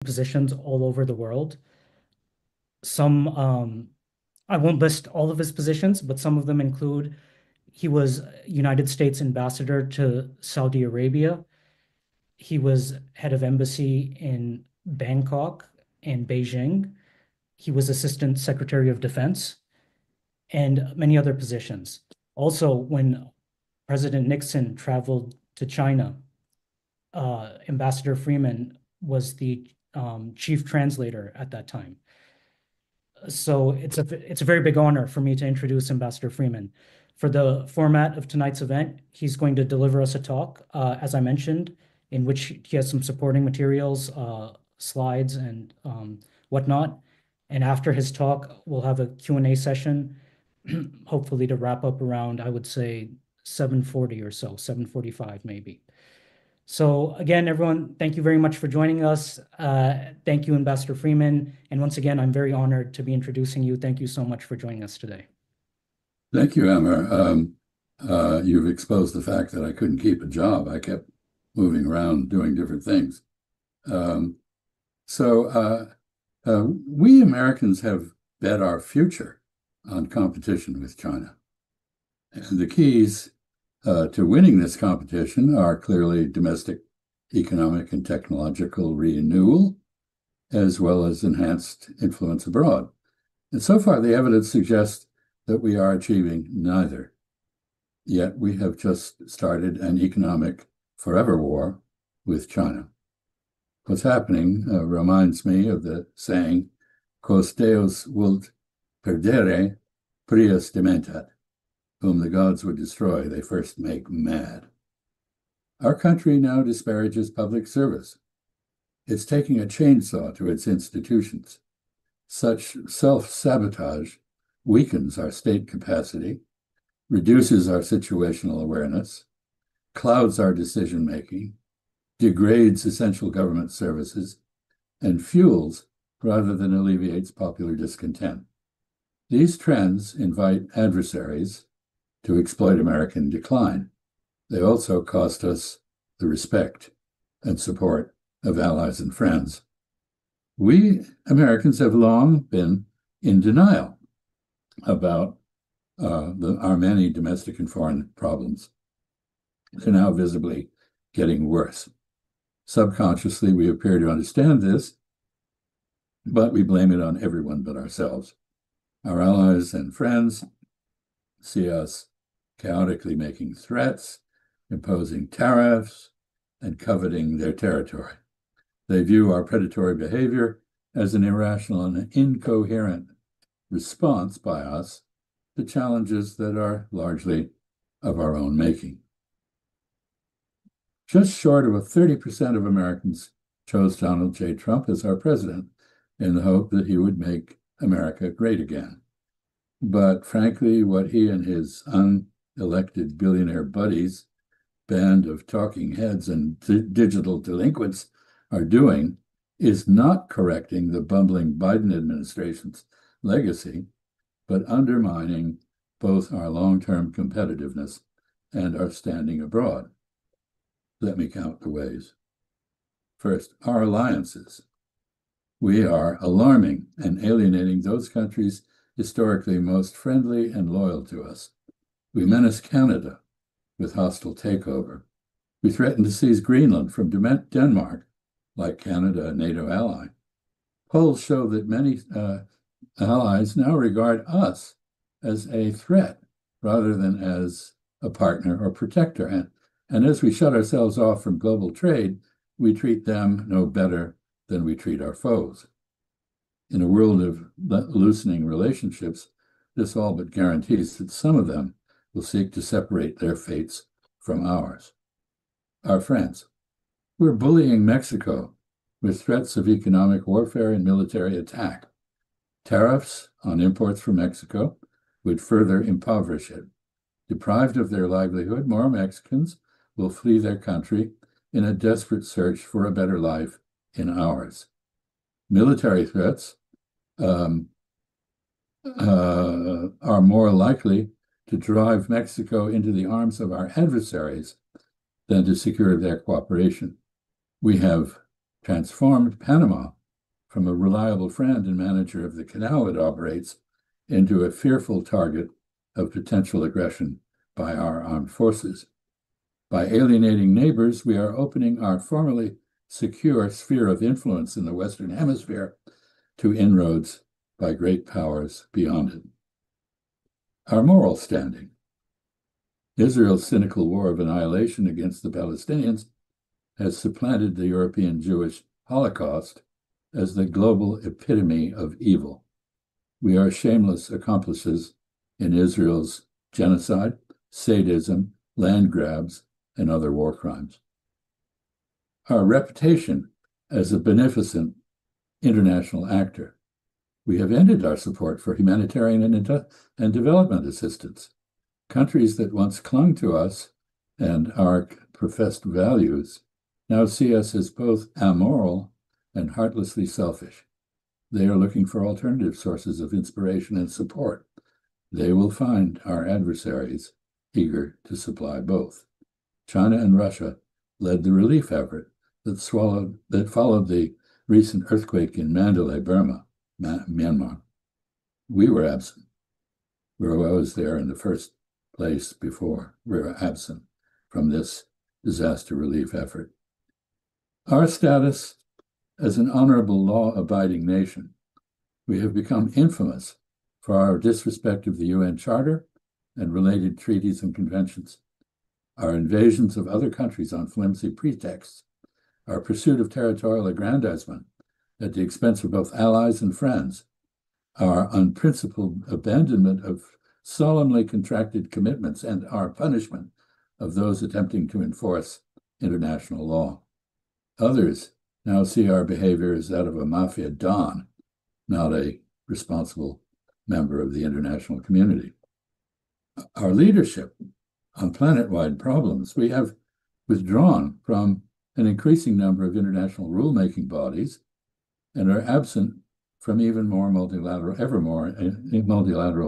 positions all over the world. I won't list all of his positions, but some of them include he was United States ambassador to Saudi Arabia. He was head of embassy in Bangkok and Beijing. He was assistant secretary of defense and many other positions. Also, when President Nixon traveled to China, Ambassador Freeman was the chief translator at that time. So it's a very big honor for me to introduce Ambassador Freeman. For the format of tonight's event, he's going to deliver us a talk, as I mentioned, in which he has some supporting materials, slides, and whatnot. And after his talk, we'll have a Q&A session, hopefully to wrap up around, I would say, 7:40 or so, 7:45 maybe. So again, everyone, thank you very much for joining us. Thank you, Ambassador Freeman. And once again, I'm very honored to be introducing you. Thank you so much for joining us today. Thank you, Amr. You've exposed the fact that I couldn't keep a job. I kept moving around doing different things. We Americans have bet our future on competition with China. And the keys to winning this competition are clearly domestic economic and technological renewal, as well as enhanced influence abroad. And so far, the evidence suggests that we are achieving neither. Yet we have just started an economic forever war with China. What's happening reminds me of the saying, "Quos Deus vult perdere, prius dementat." Whom the gods would destroy, they first make mad. Our country now disparages public service. It's taking a chainsaw to its institutions. Such self-sabotage weakens our state capacity, reduces our situational awareness, clouds our decision-making, degrades essential government services, and fuels rather than alleviates popular discontent. These trends invite adversaries to exploit American decline. They also cost us the respect and support of allies and friends. We Americans have long been in denial about our many domestic and foreign problems. They're now visibly getting worse. Subconsciously, we appear to understand this, but we blame it on everyone but ourselves. Our allies and friends see us chaotically making threats, imposing tariffs, and coveting their territory. They view our predatory behavior as an irrational and incoherent response by us to challenges that are largely of our own making. Just short of 30% of Americans chose Donald J. Trump as our president in the hope that he would make America great again. But frankly, what he and his unelected billionaire buddies, band of talking heads and digital delinquents are doing is not correcting the bumbling Biden administration's legacy, but undermining both our long-term competitiveness and our standing abroad. Let me count the ways. First, our alliances. We are alarming and alienating those countries historically most friendly and loyal to us. We menace Canada with hostile takeover. We threaten to seize Greenland from Denmark, like Canada, a NATO ally. Polls show that many allies now regard us as a threat rather than as a partner or protector. And as we shut ourselves off from global trade, we treat them no better than we treat our foes. In a world of loosening relationships, this all but guarantees that some of them will seek to separate their fates from ours. Our friends, we're bullying Mexico with threats of economic warfare and military attack. Tariffs on imports from Mexico would further impoverish it. Deprived of their livelihood, more Mexicans will flee their country in a desperate search for a better life in ours. Military threats are more likely to drive Mexico into the arms of our adversaries than to secure their cooperation. We have transformed Panama from a reliable friend and manager of the canal it operates into a fearful target of potential aggression by our armed forces. By alienating neighbors, we are opening our formerly secure sphere of influence in the Western Hemisphere to inroads by great powers beyond it. Our moral standing. Israel's cynical war of annihilation against the Palestinians has supplanted the European Jewish Holocaust as the global epitome of evil. We are shameless accomplices in Israel's genocide, sadism, land grabs, and other war crimes. Our reputation as a beneficent international actor. We have ended our support for humanitarian and development assistance. Countries that once clung to us and our professed values now see us as both amoral and heartlessly selfish. They are looking for alternative sources of inspiration and support. They will find our adversaries eager to supply both. China and Russia led the relief effort that followed the recent earthquake in Mandalay, Burma, Myanmar. We were absent. I was there in the first place before. We were absent from this disaster relief effort. Our status as an honorable, law-abiding nation, we have become infamous for our disrespect of the UN Charter and related treaties and conventions, our invasions of other countries on flimsy pretexts, our pursuit of territorial aggrandizement at the expense of both allies and friends, our unprincipled abandonment of solemnly contracted commitments, and our punishment of those attempting to enforce international law. Others now see our behavior as that of a mafia don, not a responsible member of the international community. Our leadership on planet-wide problems, we have withdrawn from an increasing number of international rulemaking bodies and are absent from even more multilateral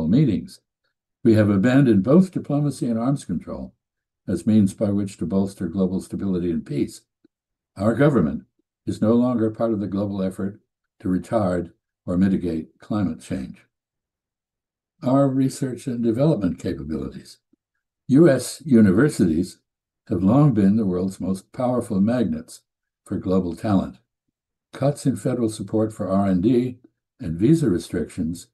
meetings. We have abandoned both diplomacy and arms control as means by which to bolster global stability and peace. Our government is no longer part of the global effort to retard or mitigate climate change. Our research and development capabilities. U.S. universities have long been the world's most powerful magnets for global talent. Cuts in federal support for R&D and visa restrictions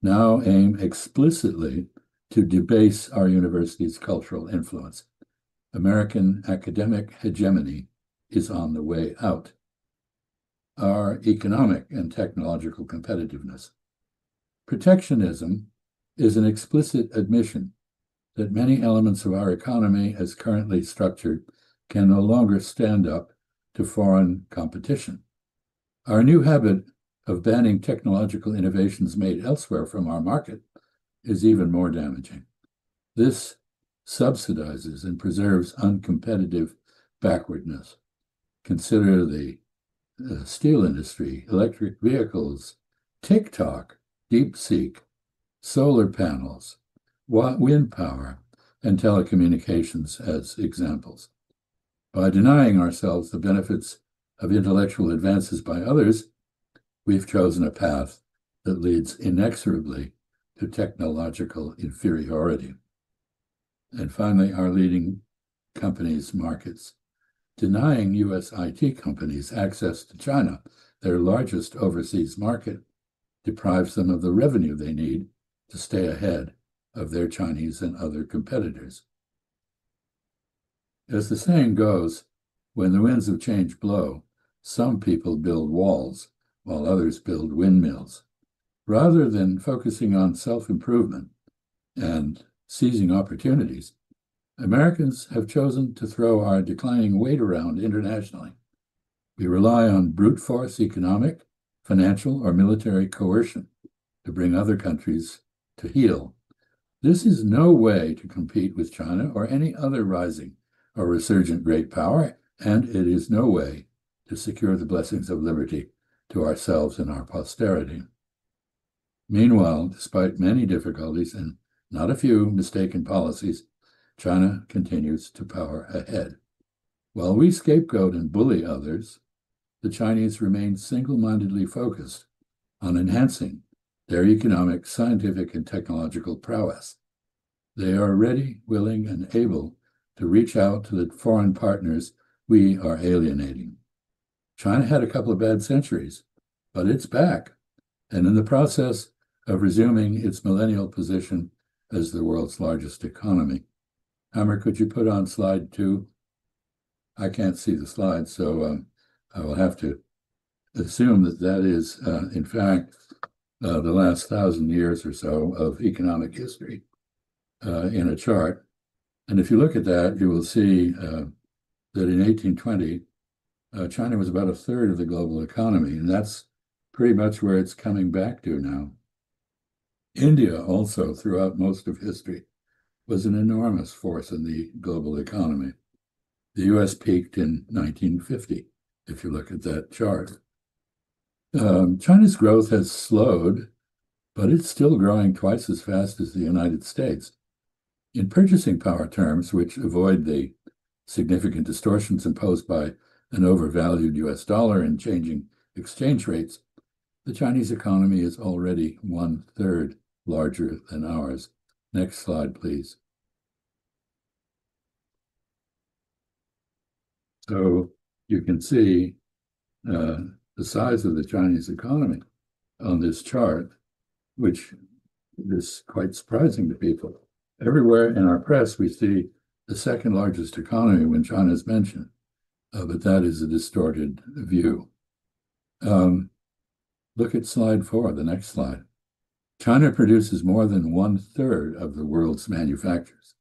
now aim explicitly to debase our university's cultural influence. American academic hegemony is on the way out. Our economic and technological competitiveness. Protectionism is an explicit admission that many elements of our economy as currently structured can no longer stand up to foreign competition. Our new habit of banning technological innovations made elsewhere from our market is even more damaging. This subsidizes and preserves uncompetitive backwardness. Consider the steel industry, electric vehicles, TikTok, DeepSeek, solar panels, wind power, and telecommunications as examples. By denying ourselves the benefits of intellectual advances by others, we've chosen a path that leads inexorably to technological inferiority. And finally, our leading companies' markets. Denying U.S. IT companies access to China, their largest overseas market, deprives them of the revenue they need to stay ahead of their Chinese and other competitors. As the saying goes, when the winds of change blow, some people build walls while others build windmills. Rather than focusing on self-improvement and seizing opportunities, Americans have chosen to throw our declining weight around internationally. We rely on brute force economic, financial, or military coercion to bring other countries to heel. This is no way to compete with China or any other rising or resurgent great power, and it is no way to secure the blessings of liberty to ourselves and our posterity. Meanwhile, despite many difficulties and not a few mistaken policies, China continues to power ahead. While we scapegoat and bully others, the Chinese remain single-mindedly focused on enhancing their economic, scientific, and technological prowess. They are ready, willing, and able to reach out to the foreign partners we are alienating. China had a couple of bad centuries, but it's back, and in the process of resuming its millennial position as the world's largest economy. Hammer, could you put on slide 2? I can't see the slide, so I will have to assume that that is, in fact, the last 1,000 years or so of economic history in a chart. And if you look at that, you will see that in 1820, China was about a third of the global economy, and that's pretty much where it's coming back to now. India also, throughout most of history, was an enormous force in the global economy. The US peaked in 1950, if you look at that chart. China's growth has slowed, but it's still growing twice as fast as the United States. In purchasing power terms, which avoid the significant distortions imposed by an overvalued US dollar and changing exchange rates, the Chinese economy is already 1/3 larger than ours. Next slide, please. So you can see the size of the Chinese economy on this chart, which is quite surprising to people. Everywhere in our press, we see the second largest economy when China is mentioned, but that is a distorted view. Look at slide 4, the next slide. China produces more than 1/3 of the world's manufacturers.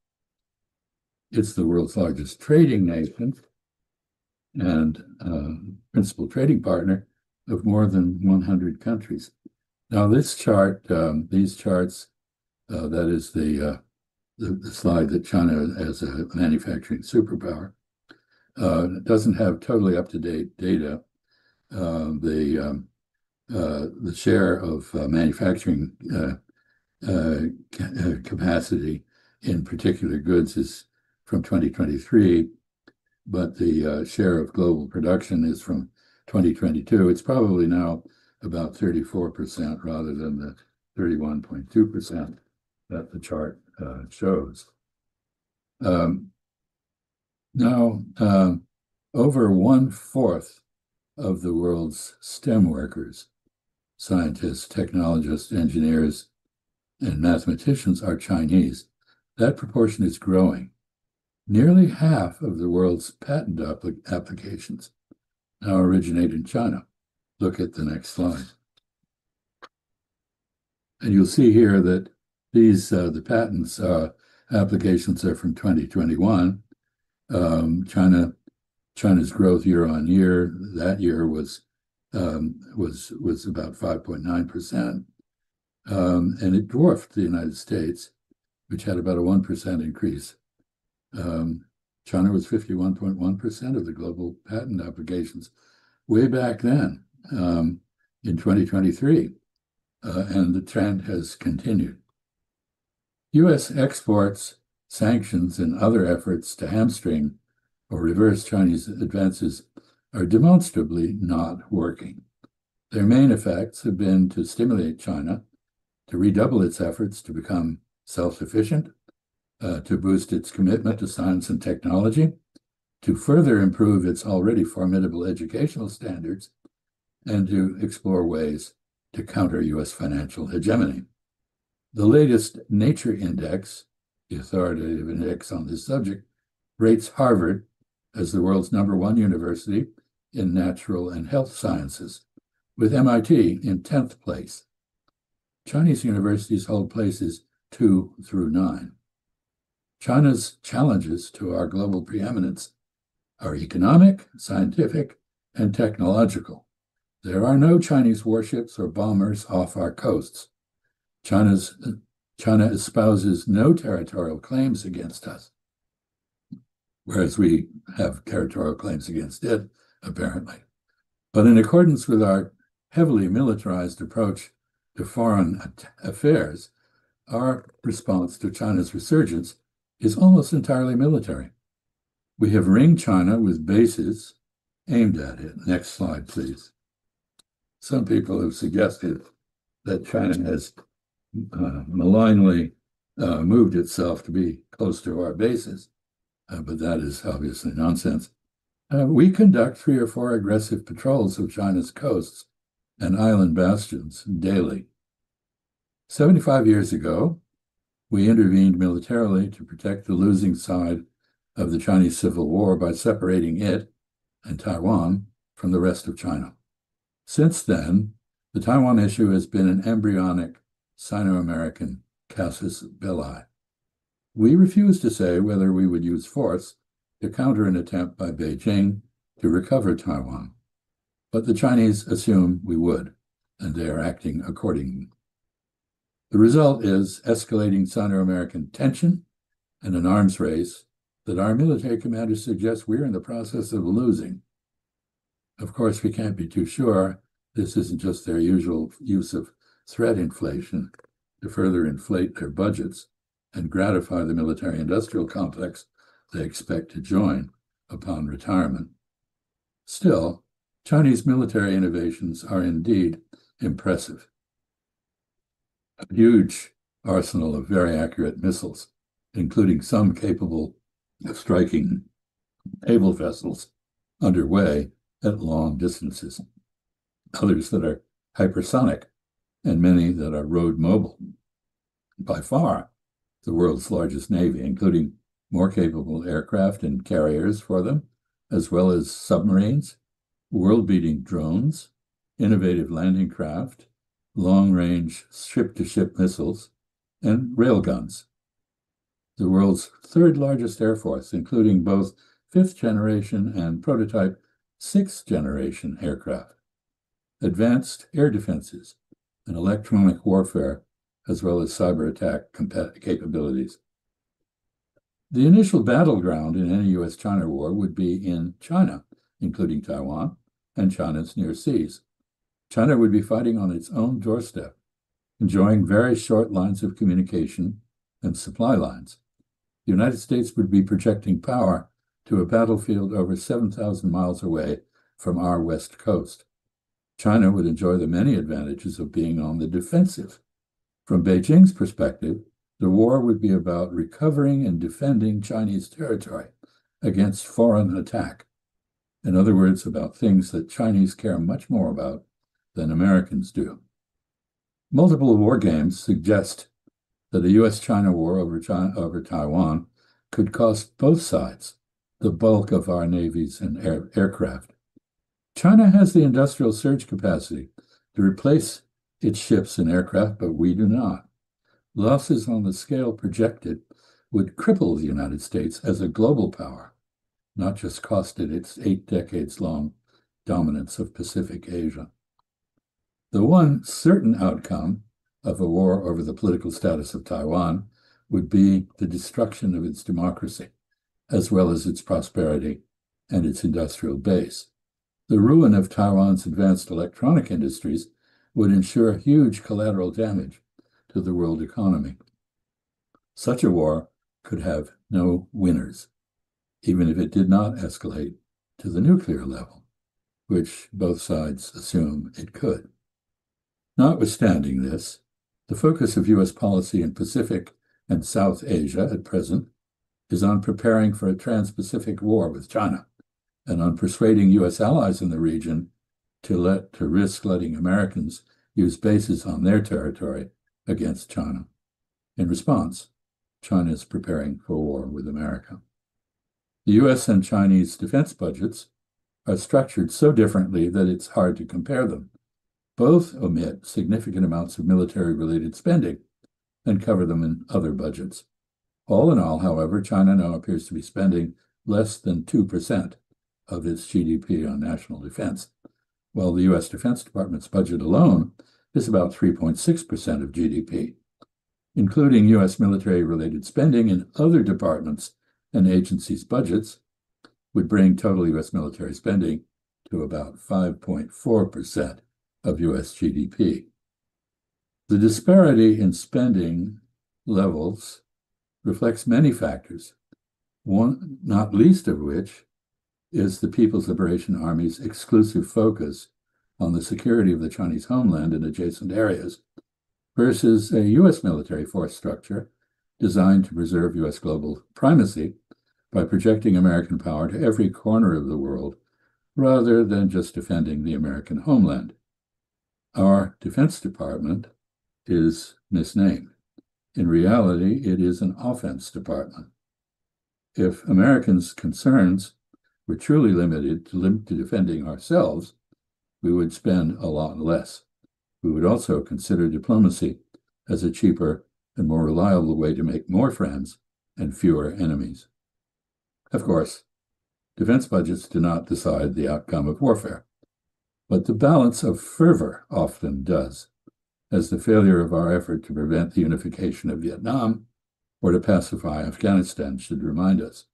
It's the world's largest trading nation and principal trading partner of more than 100 countries. Now, this chart, these charts, that is the slide that China as a manufacturing superpower, doesn't have totally up-to-date data. The share of manufacturing capacity in particular goods is from 2023, but the share of global production is from 2022. It's probably now about 34% rather than the 31.2% that the chart shows. Now, over 1/4 of the world's STEM workers, scientists, technologists, engineers, and mathematicians are Chinese. That proportion is growing. Nearly half of the world's patent applications now originate in China. Look at the next slide. And you'll see here that these, the patents applications are from 2021. China's growth year on year, that year was about 5.9%. And it dwarfed the United States, which had about a 1% increase. China was 51.1% of the global patent applications way back then in 2023, and the trend has continued. U.S. exports, sanctions, and other efforts to hamstring or reverse Chinese advances are demonstrably not working. Their main effects have been to stimulate China to redouble its efforts to become self-sufficient, to boost its commitment to science and technology, to further improve its already formidable educational standards, and to explore ways to counter U.S. financial hegemony. The latest Nature Index, the authoritative index on this subject, rates Harvard as the world's #1 university in natural and health sciences, with MIT in 10th place. Chinese universities hold places 2 through 9. China's challenges to our global preeminence are economic, scientific, and technological. There are no Chinese warships or bombers off our coasts. China espouses no territorial claims against us, whereas we have territorial claims against it, apparently. But in accordance with our heavily militarized approach to foreign affairs, our response to China's resurgence is almost entirely military. We have ringed China with bases aimed at it. Next slide, please. Some people have suggested that China has malignly moved itself to be close to our bases, but that is obviously nonsense. We conduct 3 or 4 aggressive patrols of China's coasts and island bastions daily. 75 years ago, we intervened militarily to protect the losing side of the Chinese Civil War by separating it and Taiwan from the rest of China. Since then, the Taiwan issue has been an embryonic Sino-American casus belli. We refuse to say whether we would use force to counter an attempt by Beijing to recover Taiwan, but the Chinese assume we would, and they are acting accordingly. The result is escalating Sino-American tension and an arms race that our military commanders suggest we're in the process of losing. Of course, we can't be too sure this isn't just their usual use of threat inflation to further inflate their budgets and gratify the military-industrial complex they expect to join upon retirement. Still, Chinese military innovations are indeed impressive. A huge arsenal of very accurate missiles, including some capable of striking naval vessels underway at long distances, others that are hypersonic, and many that are road mobile. By far, the world's largest navy, including more capable aircraft and carriers for them, as well as submarines, world-beating drones, innovative landing craft, long-range ship-to-ship missiles, and railguns. The world's 3rd largest air force, including both 5th generation and prototype 6th generation aircraft, advanced air defenses, and electronic warfare, as well as cyber attack capabilities. The initial battleground in any U.S.-China war would be in China, including Taiwan and China's near seas. China would be fighting on its own doorstep, enjoying very short lines of communication and supply lines. The United States would be projecting power to a battlefield over 7,000 miles away from our west coast. China would enjoy the many advantages of being on the defensive. From Beijing's perspective, the war would be about recovering and defending Chinese territory against foreign attack. In other words, about things that Chinese care much more about than Americans do. Multiple war games suggest that a U.S.-China war over Taiwan could cost both sides the bulk of our navies and aircraft. China has the industrial surge capacity to replace its ships and aircraft, but we do not. Losses on the scale projected would cripple the United States as a global power, not just cost it its 8 decades-long dominance of Pacific Asia. The one certain outcome of a war over the political status of Taiwan would be the destruction of its democracy, as well as its prosperity and its industrial base. The ruin of Taiwan's advanced electronic industries would ensure huge collateral damage to the world economy. Such a war could have no winners, even if it did not escalate to the nuclear level, which both sides assume it could. Notwithstanding this, the focus of U.S. policy in Pacific and South Asia at present is on preparing for a trans-Pacific war with China and on persuading U.S. allies in the region to risk letting Americans use bases on their territory against China. In response, China is preparing for war with America. The U.S. and Chinese defense budgets are structured so differently that it's hard to compare them. Both omit significant amounts of military-related spending and cover them in other budgets. All in all, however, China now appears to be spending less than 2% of its GDP on national defense, while the U.S. Defense Department's budget alone is about 3.6% of GDP. Including U.S. military-related spending in other departments and agencies' budgets would bring total U.S. military spending to about 5.4% of U.S. GDP. The disparity in spending levels reflects many factors, one not least of which is the People's Liberation Army's exclusive focus on the security of the Chinese homeland and adjacent areas versus a U.S. military force structure designed to preserve U.S. global primacy by projecting American power to every corner of the world rather than just defending the American homeland. Our Defense Department is misnamed. In reality, it is an offense department. If Americans' concerns were truly limited to defending ourselves, we would spend a lot less. We would also consider diplomacy as a cheaper and more reliable way to make more friends and fewer enemies. Of course, defense budgets do not decide the outcome of warfare, but the balance of fervor often does, as the failure of our effort to prevent the unification of Vietnam or to pacify Afghanistan should remind us.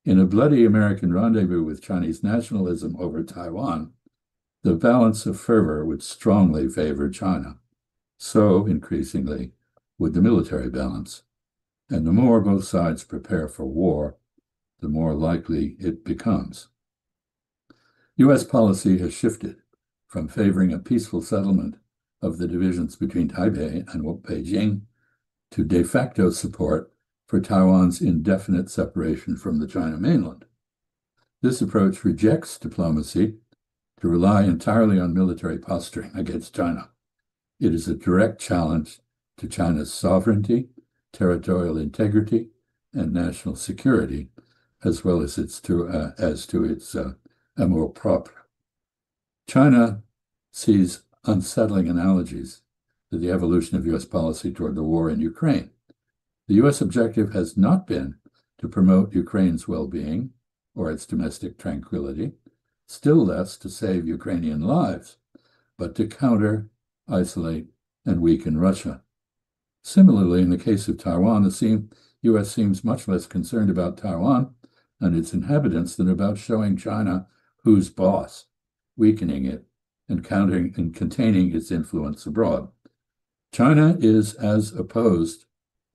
In a bloody American rendezvous with Chinese nationalism over Taiwan, the balance of fervor would strongly favor China. So, increasingly, would the military balance. And the more both sides prepare for war, the more likely it becomes. U.S. policy has shifted from favoring a peaceful settlement of the divisions between Taipei and Beijing to de facto support for Taiwan's indefinite separation from the China mainland. This approach rejects diplomacy to rely entirely on military posturing against China. It is a direct challenge to China's sovereignty, territorial integrity, and national security, as well as to its amour propre. China sees unsettling analogies to the evolution of U.S. policy toward the war in Ukraine. The U.S. objective has not been to promote Ukraine's well-being or its domestic tranquility, still less to save Ukrainian lives, but to counter, isolate, and weaken Russia. Similarly, in the case of Taiwan, the U.S. seems much less concerned about Taiwan and its inhabitants than about showing China who's boss, weakening it, and countering and containing its influence abroad. China is as opposed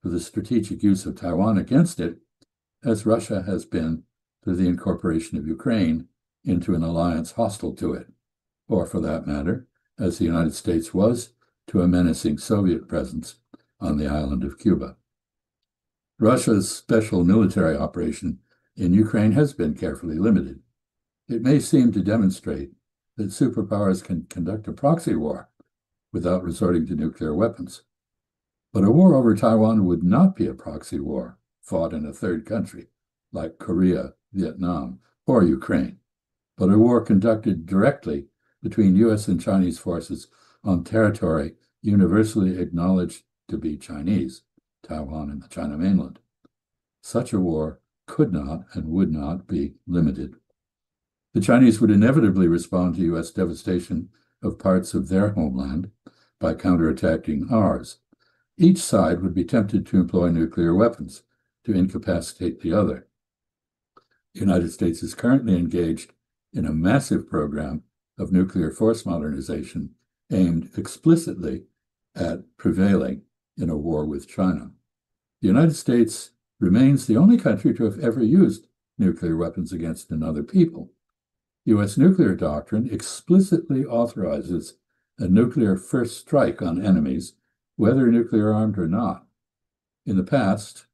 to the strategic use of Taiwan against it as Russia has been to the incorporation of Ukraine into an alliance hostile to it, or for that matter, as the United States was to a menacing Soviet presence on the island of Cuba. Russia's special military operation in Ukraine has been carefully limited. It may seem to demonstrate that superpowers can conduct a proxy war without resorting to nuclear weapons. But a war over Taiwan would not be a proxy war fought in a third country like Korea, Vietnam, or Ukraine, but a war conducted directly between U.S. and Chinese forces on territory universally acknowledged to be Chinese, Taiwan and the China mainland. Such a war could not and would not be limited. The Chinese would inevitably respond to U.S. devastation of parts of their homeland by counterattacking ours. Each side would be tempted to employ nuclear weapons to incapacitate the other. The United States is currently engaged in a massive program of nuclear force modernization aimed explicitly at prevailing in a war with China. The United States remains the only country to have ever used nuclear weapons against another people. U.S. nuclear doctrine explicitly authorizes a nuclear first strike on enemies, whether nuclear armed or not. In the past,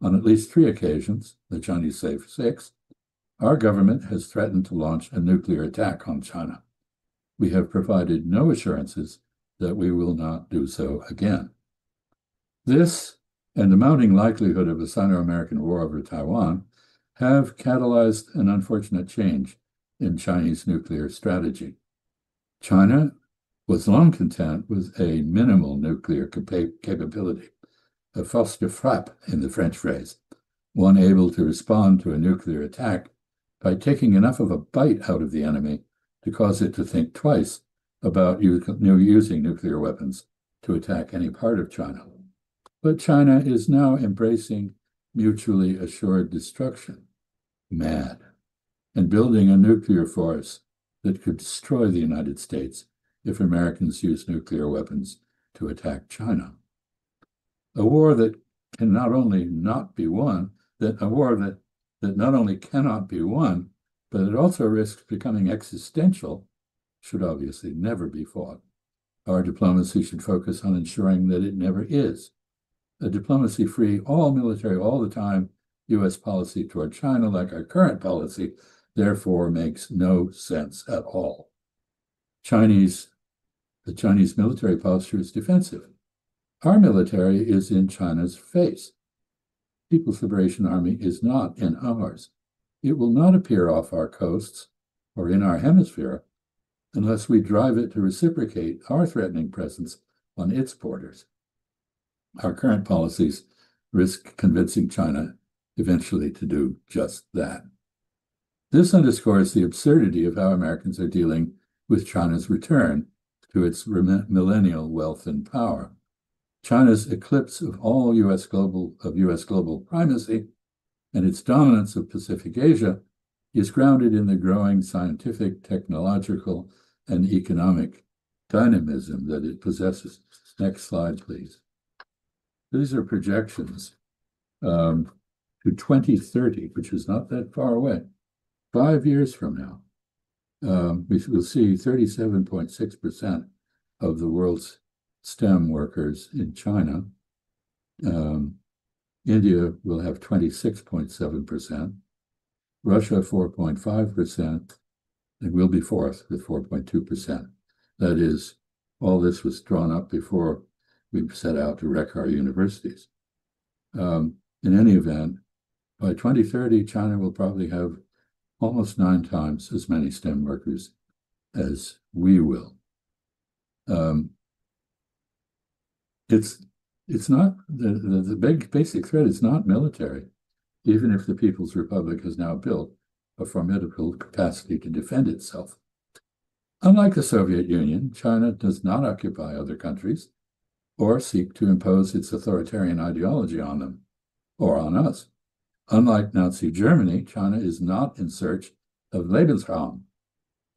on at least 3 occasions, the Chinese say 6, our government has threatened to launch a nuclear attack on China. We have provided no assurances that we will not do so again. This and the mounting likelihood of a Sino-American war over Taiwan have catalyzed an unfortunate change in Chinese nuclear strategy. China was long content with a minimal nuclear capability, a force de frappe in the French phrase, one able to respond to a nuclear attack by taking enough of a bite out of the enemy to cause it to think twice about using nuclear weapons to attack any part of China. But China is now embracing mutually assured destruction, MAD, and building a nuclear force that could destroy the United States if Americans use nuclear weapons to attack China. A war that not only cannot be won, but it also risks becoming existential, should obviously never be fought. Our diplomacy should focus on ensuring that it never is. A diplomacy-free, all military, all the time U.S. policy toward China, like our current policy, therefore makes no sense at all. The Chinese military posture is defensive. Our military is in China's face. People's Liberation Army is not in ours. It will not appear off our coasts or in our hemisphere unless we drive it to reciprocate our threatening presence on its borders. Our current policies risk convincing China eventually to do just that. This underscores the absurdity of how Americans are dealing with China's return to its millennial wealth and power. China's eclipse of all U.S. global primacy and its dominance of Pacific Asia is grounded in the growing scientific, technological, and economic dynamism that it possesses. Next slide, please. These are projections to 2030, which is not that far away. 5 years from now, we will see 37.6% of the world's STEM workers in China. India will have 26.7%, Russia 4.5%, and we'll be fourth with 4.2%. That is, all this was drawn up before we set out to wreck our universities. In any event, by 2030, China will probably have almost 9 times as many STEM workers as we will. It's not the basic threat is not military, even if the People's Republic has now built a formidable capacity to defend itself. Unlike the Soviet Union, China does not occupy other countries or seek to impose its authoritarian ideology on them or on us. Unlike Nazi Germany, China is not in search of Lebensraum.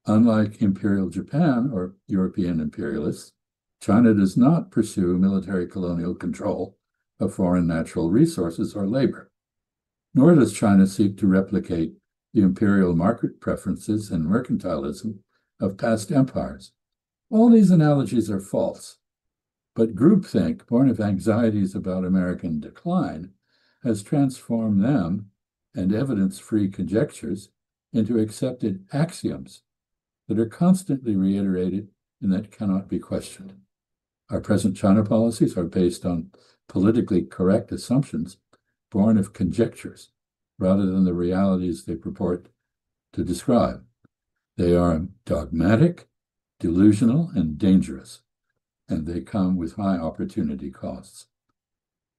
Unlike Imperial Japan or European imperialists, China does not pursue military colonial control of foreign natural resources or labor, nor does China seek to replicate the imperial market preferences and mercantilism of past empires. All these analogies are false, but groupthink, born of anxieties about American decline, has transformed them and evidence-free conjectures into accepted axioms that are constantly reiterated and that cannot be questioned. Our present China policies are based on politically correct assumptions born of conjectures rather than the realities they purport to describe. They are dogmatic, delusional, and dangerous, and they come with high opportunity costs.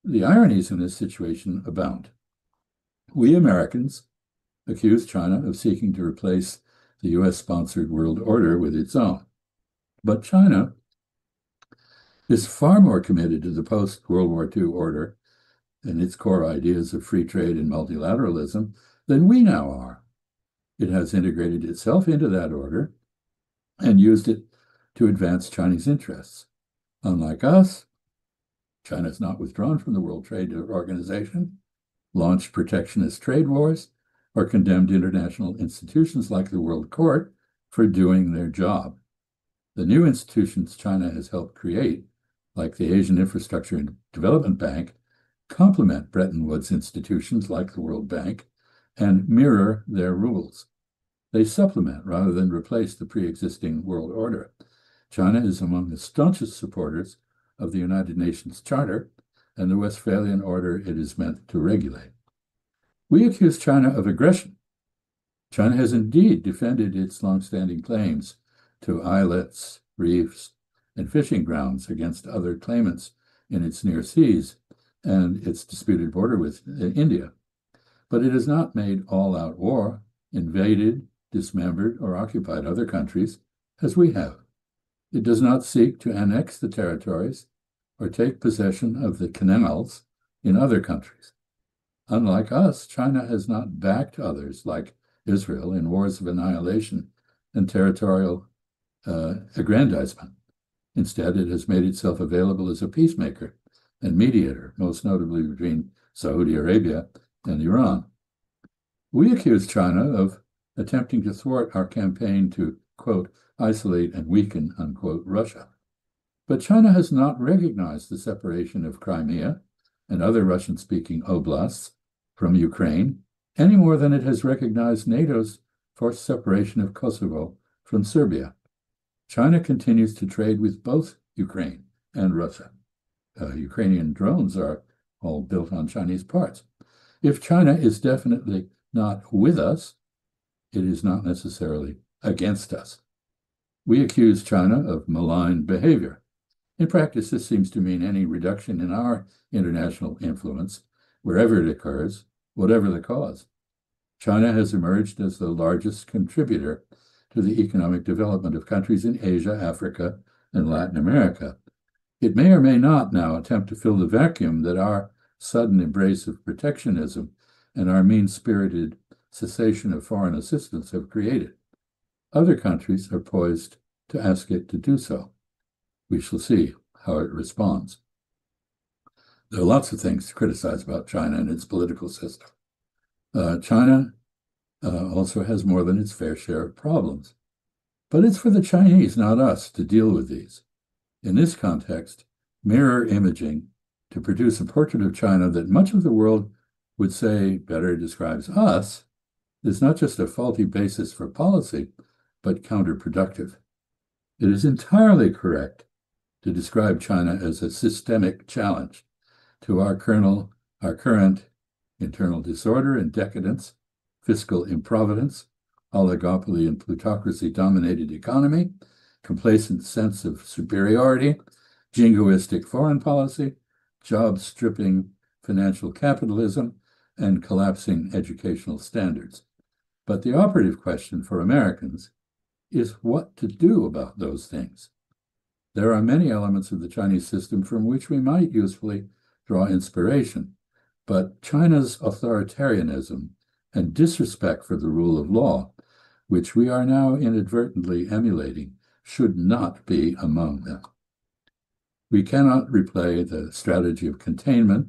The ironies in this situation abound. We Americans accuse China of seeking to replace the US-sponsored world order with its own. But China is far more committed to the post-World War II order and its core ideas of free trade and multilateralism than we now are. It has integrated itself into that order and used it to advance Chinese interests. Unlike us, China has not withdrawn from the World Trade Organization, launched protectionist trade wars, or condemned international institutions like the World Court for doing their job. The new institutions China has helped create, like the Asian Infrastructure and Development Bank, complement Bretton Woods institutions like the World Bank and mirror their rules. They supplement rather than replace the pre-existing world order. China is among the staunchest supporters of the United Nations Charter and the Westphalian Order it is meant to regulate. We accuse China of aggression. China has indeed defended its longstanding claims to islets, reefs, and fishing grounds against other claimants in its near seas and its disputed border with India. But it has not made all-out war, invaded, dismembered, or occupied other countries, as we have. It does not seek to annex the territories or take possession of the canals in other countries. Unlike us, China has not backed others like Israel in wars of annihilation and territorial aggrandizement. Instead, it has made itself available as a peacemaker and mediator, most notably between Saudi Arabia and Iran. We accuse China of attempting to thwart our campaign to, quote, isolate and weaken, unquote, Russia. But China has not recognized the separation of Crimea and other Russian-speaking oblasts from Ukraine any more than it has recognized NATO's forced separation of Kosovo from Serbia. China continues to trade with both Ukraine and Russia. Ukrainian drones are all built on Chinese parts. If China is definitely not with us, it is not necessarily against us. We accuse China of malign behavior. In practice, this seems to mean any reduction in our international influence, wherever it occurs, whatever the cause. China has emerged as the largest contributor to the economic development of countries in Asia, Africa, and Latin America. It may or may not now attempt to fill the vacuum that our sudden embrace of protectionism and our mean-spirited cessation of foreign assistance have created. Other countries are poised to ask it to do so. We shall see how it responds. There are lots of things to criticize about China and its political system. China also has more than its fair share of problems. But it's for the Chinese, not us, to deal with these. In this context, mirror imaging to produce a portrait of China that much of the world would say better describes us is not just a faulty basis for policy, but counterproductive. It is entirely correct to describe China as a systemic challenge to our current internal disorder and decadence, fiscal improvidence, oligopoly and plutocracy-dominated economy, complacent sense of superiority, jingoistic foreign policy, job-stripping financial capitalism, and collapsing educational standards. But the operative question for Americans is what to do about those things. There are many elements of the Chinese system from which we might usefully draw inspiration, but China's authoritarianism and disrespect for the rule of law, which we are now inadvertently emulating, should not be among them. We cannot replay the strategy of containment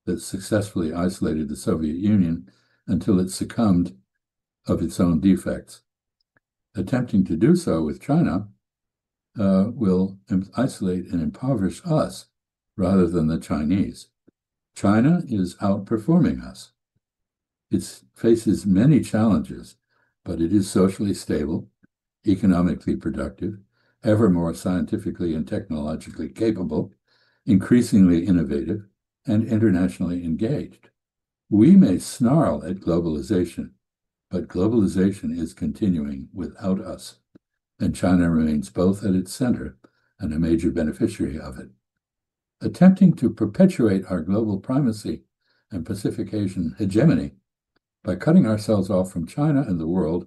that successfully isolated the Soviet Union until it succumbed of its own defects. Attempting to do so with China will isolate and impoverish us rather than the Chinese. China is outperforming us. It faces many challenges, but it is socially stable, economically productive, ever more scientifically and technologically capable, increasingly innovative, and internationally engaged. We may snarl at globalization, but globalization is continuing without us, and China remains both at its center and a major beneficiary of it. Attempting to perpetuate our global primacy and pacification hegemony by cutting ourselves off from China and the world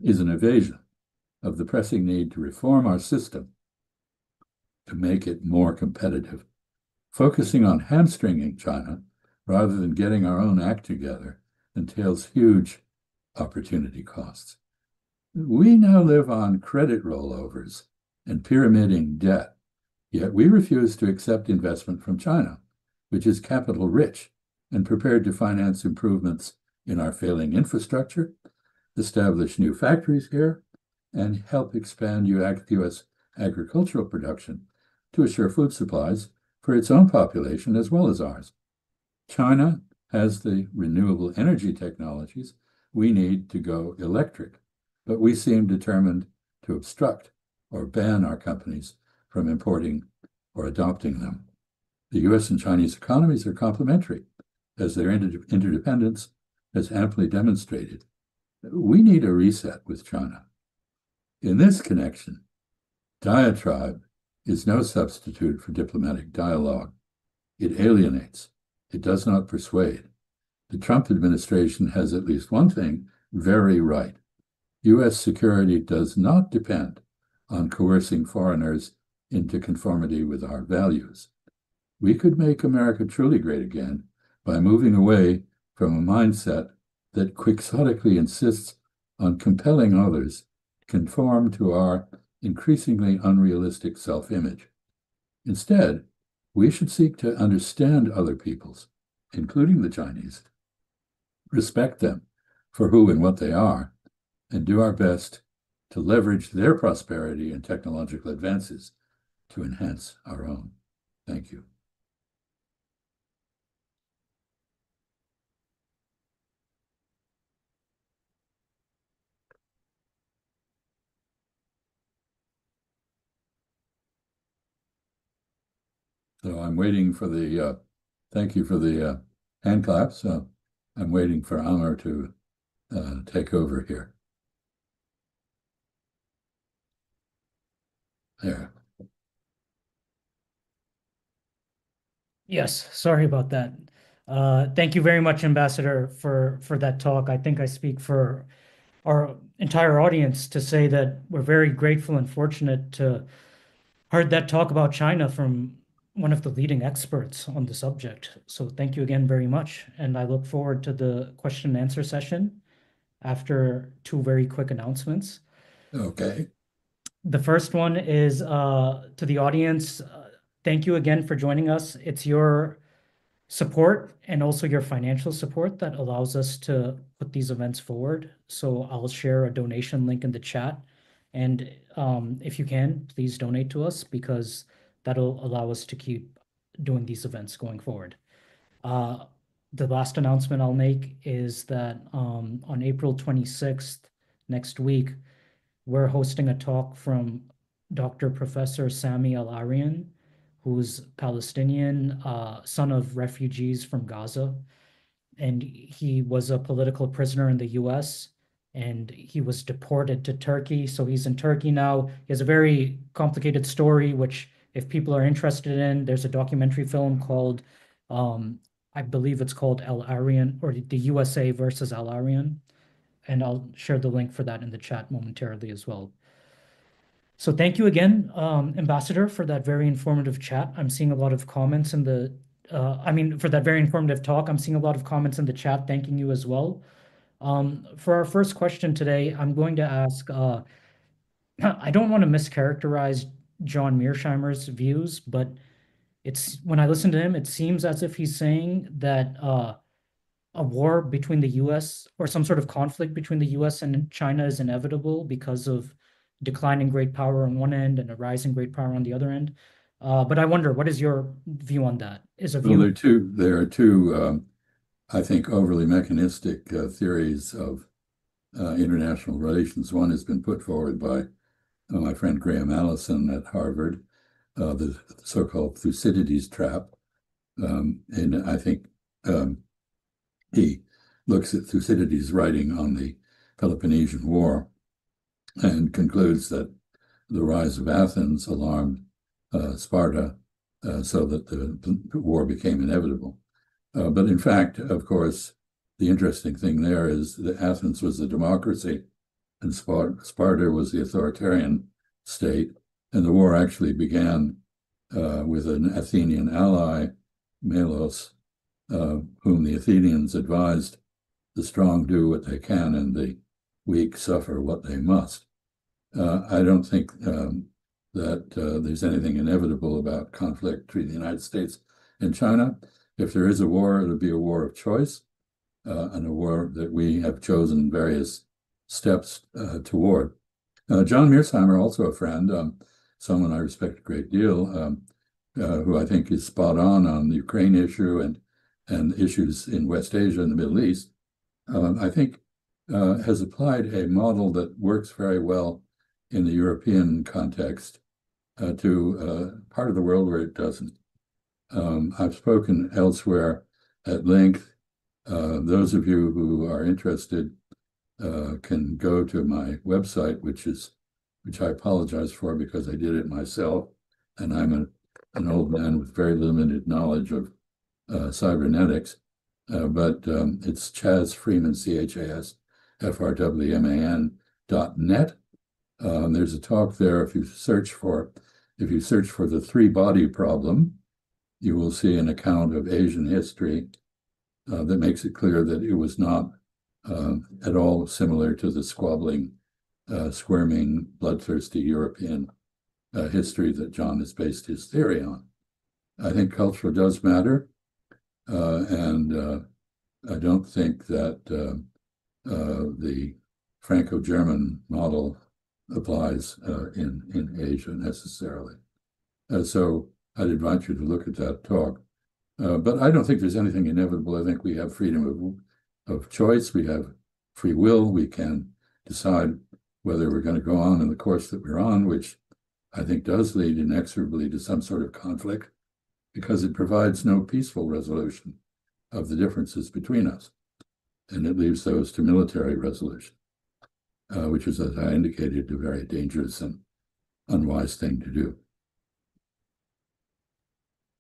is an evasion of the pressing need to reform our system to make it more competitive. Focusing on hamstringing China rather than getting our own act together entails huge opportunity costs. We now live on credit rollovers and pyramiding debt, yet we refuse to accept investment from China, which is capital rich and prepared to finance improvements in our failing infrastructure, establish new factories here, and help expand U.S. agricultural production to assure food supplies for its own population as well as ours. China has the renewable energy technologies we need to go electric, but we seem determined to obstruct or ban our companies from importing or adopting them. The U.S. and Chinese economies are complementary, as their interdependence has amply demonstrated. We need a reset with China. In this connection, diatribe is no substitute for diplomatic dialogue. It alienates. It does not persuade. The Trump administration has at least one thing very right. U.S. security does not depend on coercing foreigners into conformity with our values. We could make America truly great again by moving away from a mindset that quixotically insists on compelling others to conform to our increasingly unrealistic self-image. Instead, we should seek to understand other peoples, including the Chinese, respect them for who and what they are, and do our best to leverage their prosperity and technological advances to enhance our own. Thank you. So I'm waiting for the, thank you for the hand claps. I'm waiting for Amr to take over here. There. Yes, sorry about that. Thank you very much, Ambassador, for that talk. I think I speak for our entire audience to say that we're very grateful and fortunate to heard that talk about China from one of the leading experts on the subject. So thank you again very much. And I look forward to the question and answer session after two very quick announcements. Okay. The first one is to the audience. Thank you again for joining us. It's your support and also your financial support that allows us to put these events forward. So I'll share a donation link in the chat. And if you can, please donate to us because that'll allow us to keep doing these events going forward. The last announcement I'll make is that on April 26th, next week, we're hosting a talk from Dr. Professor Sami Al-Arian, who's Palestinian, son of refugees from Gaza. And he was a political prisoner in the US and he was deported to Turkey. So he's in Turkey now. He has a very complicated story, which if people are interested in, there's a documentary film called, I believe it's called Al-Arian, or the USA versus Al-Arian. And I'll share the link for that in the chat momentarily as well. So thank you again, Ambassador, for that very informative chat. I'm seeing a lot of comments in the, for that very informative talk. I'm seeing a lot of comments in the chat thanking you as well. For our first question today, I'm going to ask, I don't want to mischaracterize John Mearsheimer's views, but it's when I listen to him, it seems as if he's saying that a war between the US or some sort of conflict between the US and China is inevitable because of declining great power on one end and a rising great power on the other end. But I wonder, what is your view on that? Well, there are two I think, overly mechanistic theories of international relations. One has been put forward by my friend Graham Allison at Harvard, the so-called Thucydides trap. And I think he looks at Thucydides' writing on the Peloponnesian War and concludes that the rise of Athens alarmed Sparta so that the war became inevitable. But in fact, of course, the interesting thing there is that Athens was a democracy and Sparta was the authoritarian state. And the war actually began with an Athenian ally, Melos, whom the Athenians advised, the strong do what they can and the weak suffer what they must. I don't think that there's anything inevitable about conflict between the United States and China. If there is a war, it'll be a war of choice, and a war that we have chosen various steps toward. John Mearsheimer, also a friend, someone I respect a great deal, who I think is spot on the Ukraine issue and issues in West Asia and the Middle East, I think has applied a model that works very well in the European context to part of the world where it doesn't. I've spoken elsewhere at length. Those of you who are interested can go to my website, which I apologize for because I did it myself, and I'm an old man with very limited knowledge of cybernetics. But it's Chas Freeman, ChasFrwman.net. There's a talk there. If you search for the three-body problem, you will see an account of Asian history that makes it clear that it was not at all similar to the squabbling, squirming, bloodthirsty European history that John has based his theory on. I think culture does matter, and I don't think that the Franco-German model applies in Asia necessarily. So I'd invite you to look at that talk. But I don't think there's anything inevitable. I think we have freedom of choice. We have free will. We can decide whether we're going to go on in the course that we're on, which I think does lead inexorably to some sort of conflict, because it provides no peaceful resolution of the differences between us. And it leaves those to military resolution, which is, as I indicated, a very dangerous and unwise thing to do.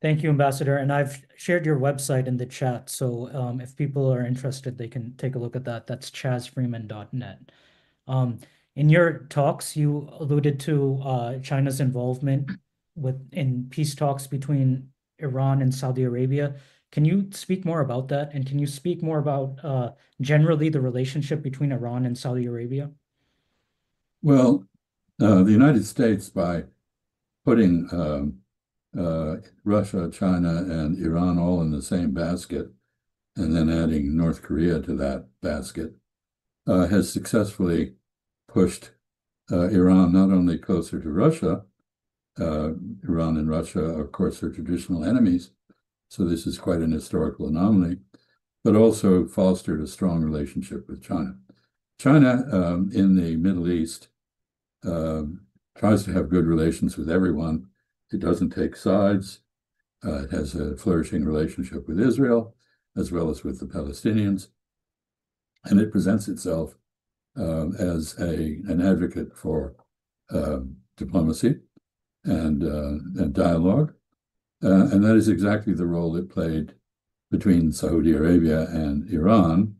Thank you, Ambassador. And I've shared your website in the chat. So if people are interested, they can take a look at that. That's chazfreeman.net. In your talks, you alluded to China's involvement in peace talks between Iran and Saudi Arabia. Can you speak more about that? And can you speak more about generally the relationship between Iran and Saudi Arabia? Well, the United States, by putting Russia, China, and Iran all in the same basket, and then adding North Korea to that basket, has successfully pushed Iran not only closer to Russia. Iran and Russia, of course, are traditional enemies, so this is quite an historical anomaly, but also fostered a strong relationship with China. China, in the Middle East, tries to have good relations with everyone. It doesn't take sides. It has a flourishing relationship with Israel, as well as with the Palestinians. And it presents itself as an advocate for diplomacy and dialogue. And that is exactly the role it played between Saudi Arabia and Iran,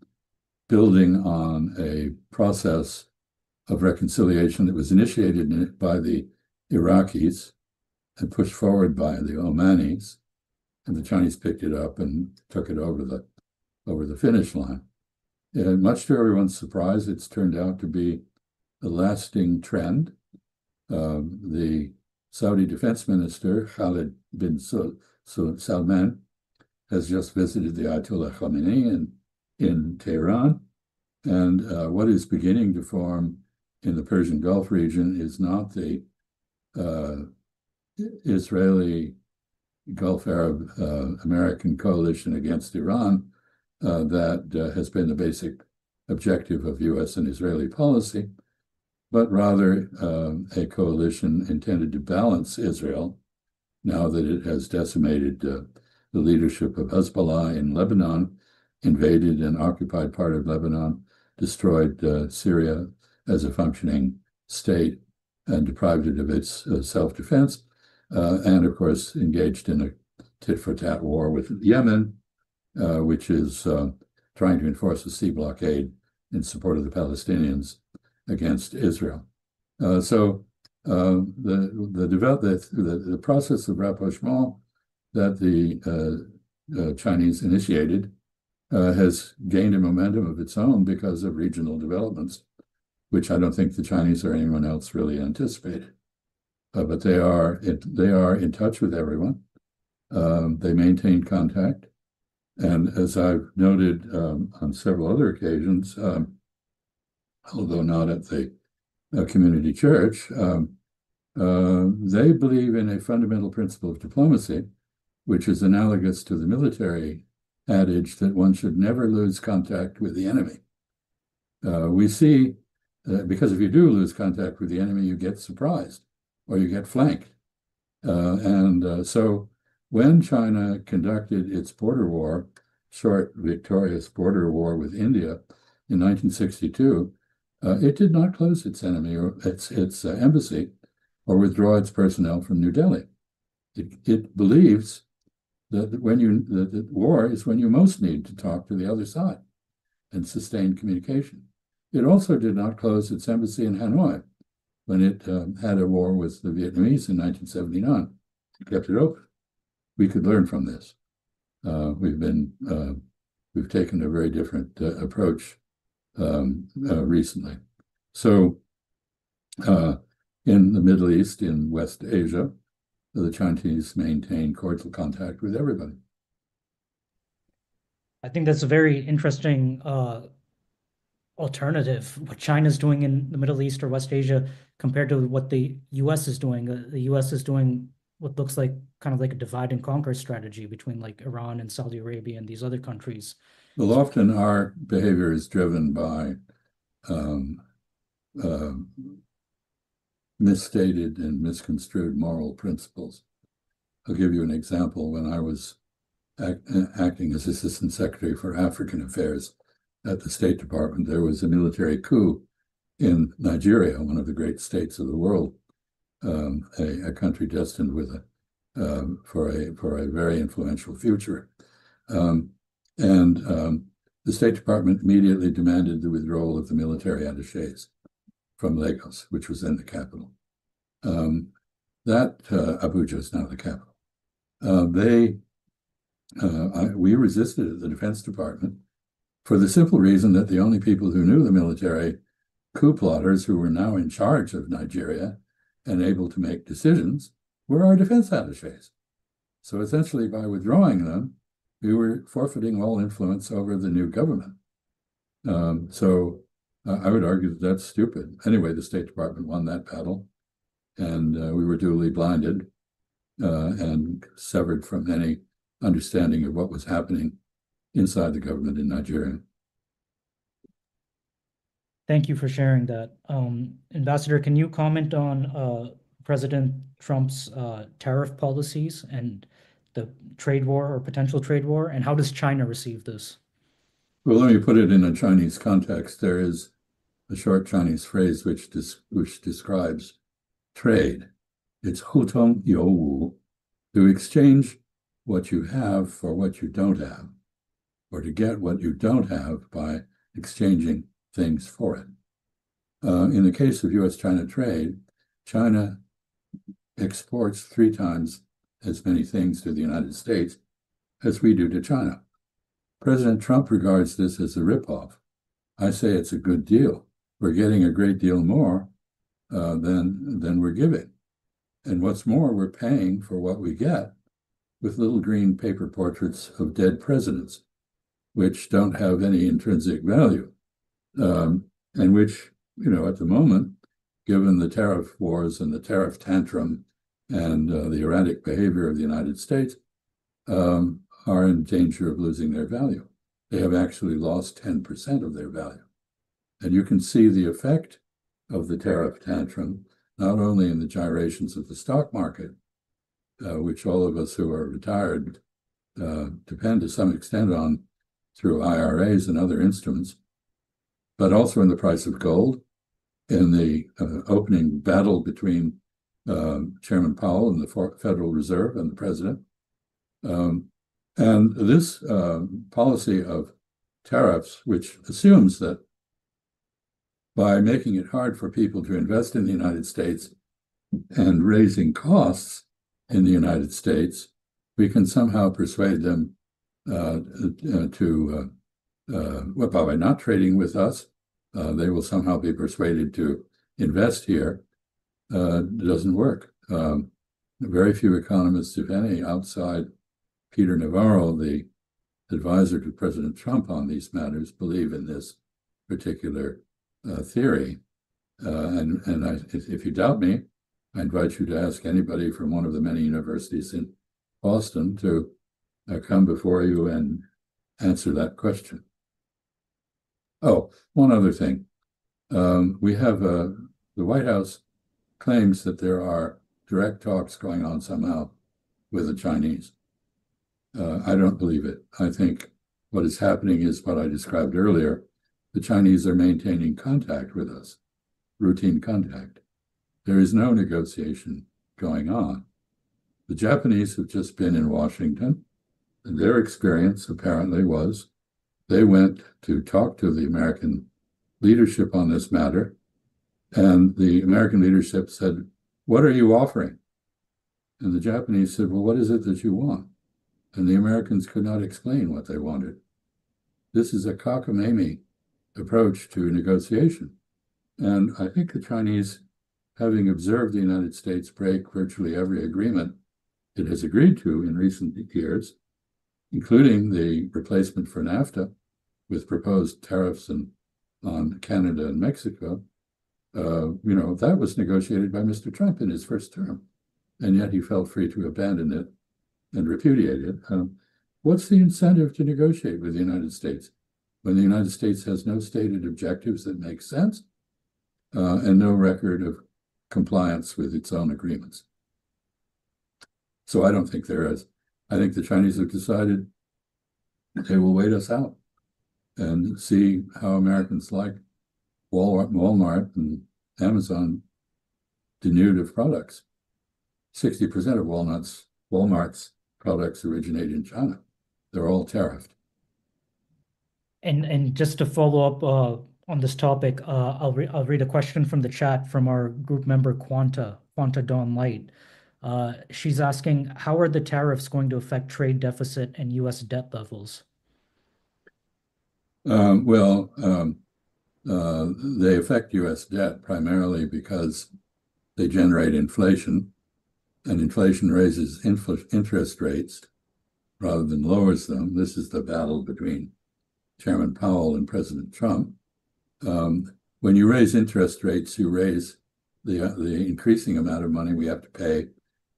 building on a process of reconciliation that was initiated by the Iraqis and pushed forward by the Omanis, and the Chinese picked it up and took it over the finish line. And much to everyone's surprise, it's turned out to be a lasting trend. The Saudi Defense Minister, Khalid bin Salman, has just visited the Ayatollah Khamenei in Tehran. And what is beginning to form in the Persian Gulf region is not the Israeli Gulf Arab American coalition against Iran that has been the basic objective of US and Israeli policy, but rather a coalition intended to balance Israel now that it has decimated the leadership of Hezbollah in Lebanon, invaded and occupied part of Lebanon, destroyed Syria as a functioning state, and deprived it of its self-defense, and of course engaged in a tit-for-tat war with Yemen, which is trying to enforce a sea blockade in support of the Palestinians against Israel. So the process of rapprochement that the Chinese initiated has gained a momentum of its own because of regional developments, which I don't think the Chinese or anyone else really anticipated. But they are in touch with everyone. They maintain contact. And as I've noted on several other occasions, although not at the community church, they believe in a fundamental principle of diplomacy, which is analogous to the military adage that one should never lose contact with the enemy. We see, because if you do lose contact with the enemy, you get surprised or you get flanked. So when China conducted its border war, short victorious border war with India in 1962, it did not close its enemy or its embassy or withdraw its personnel from New Delhi. It believes that that war is when you most need to talk to the other side and sustain communication. It also did not close its embassy in Hanoi when it had a war with the Vietnamese in 1979. It kept it open. We could learn from this. We've taken a very different approach recently. So in the Middle East, in West Asia, the Chinese maintain cordial contact with everybody. I think that's a very interesting alternative, what China's doing in the Middle East or West Asia compared to what the US is doing. The US is doing what looks like kind of like a divide and conquer strategy between like Iran and Saudi Arabia and these other countries. Well, often our behavior is driven by misstated and misconstrued moral principles. I'll give you an example. When I was acting as Assistant Secretary for African Affairs at the State Department, there was a military coup in Nigeria, one of the great states of the world, a country destined with for a very influential future. The State Department immediately demanded the withdrawal of the military attaches from Lagos, which was then the capital. Abuja is now the capital. We resisted at the Defense Department for the simple reason that the only people who knew the military coup plotters who were now in charge of Nigeria and able to make decisions were our defense attaches. So essentially, by withdrawing them, we were forfeiting all influence over the new government. I would argue that that's stupid. Anyway, the State Department won that battle, and we were duly blinded and severed from any understanding of what was happening inside the government in Nigeria. Thank you for sharing that. Ambassador, can you comment on President Trump's tariff policies and the trade war or potential trade war, and how does China receive this? Well, let me put it in a Chinese context. There is a short Chinese phrase which describes trade. It's 互通有无, to exchange what you have for what you don't have, or to get what you don't have by exchanging things for it. In the case of U.S.-China trade, China exports 3 times as many things to the United States as we do to China. President Trump regards this as a ripoff. I say it's a good deal. We're getting a great deal more than we're giving. And what's more, we're paying for what we get with little green paper portraits of dead presidents, which don't have any intrinsic value, and which, at the moment, given the tariff wars and the tariff tantrum and the erratic behavior of the United States, are in danger of losing their value. They have actually lost 10% of their value. And you can see the effect of the tariff tantrum, not only in the gyrations of the stock market, which all of us who are retired depend to some extent on through IRAs and other instruments, but also in the price of gold, in the opening battle between Chairman Powell and the Federal Reserve and the president. And this policy of tariffs, which assumes that by making it hard for people to invest in the United States and raising costs in the United States, we can somehow persuade them by not trading with us, they will somehow be persuaded to invest here. Doesn't work. Very few economists, if any, outside Peter Navarro, the advisor to President Trump on these matters, believe in this particular theory. If you doubt me, I invite you to ask anybody from one of the many universities in Boston to come before you and answer that question. Oh, one other thing. We have the White House claims that there are direct talks going on somehow with the Chinese. I don't believe it. I think what is happening is what I described earlier. The Chinese are maintaining contact with us, routine contact. There is no negotiation going on. The Japanese have just been in Washington, and their experience apparently was they went to talk to the American leadership on this matter, and the American leadership said, "What are you offering?" And the Japanese said, "Well, what is it that you want?" And the Americans could not explain what they wanted. This is a cockamamie approach to negotiation. And I think the Chinese, having observed the United States break virtually every agreement it has agreed to in recent years, including the replacement for NAFTA with proposed tariffs and on Canada and Mexico, that was negotiated by Mr. Trump in his first term, and yet he felt free to abandon it and repudiate it. What's the incentive to negotiate with the United States when the United States has no stated objectives that make sense and no record of compliance with its own agreements? So I don't think there is. I think the Chinese have decided they will wait us out and see how Americans like Walmart and Amazon denude of products. 60% of Walmart's products originate in China. They're all tariffed. And just to follow up on this topic, I'll read a question from the chat from our group member Quanta Dawn Light. She's asking, how are the tariffs going to affect trade deficit and U.S. debt levels? They affect U.S. debt primarily because they generate inflation, and inflation raises interest rates rather than lowers them. This is the battle between Chairman Powell and President Trump. When you raise interest rates, you raise the increasing amount of money we have to pay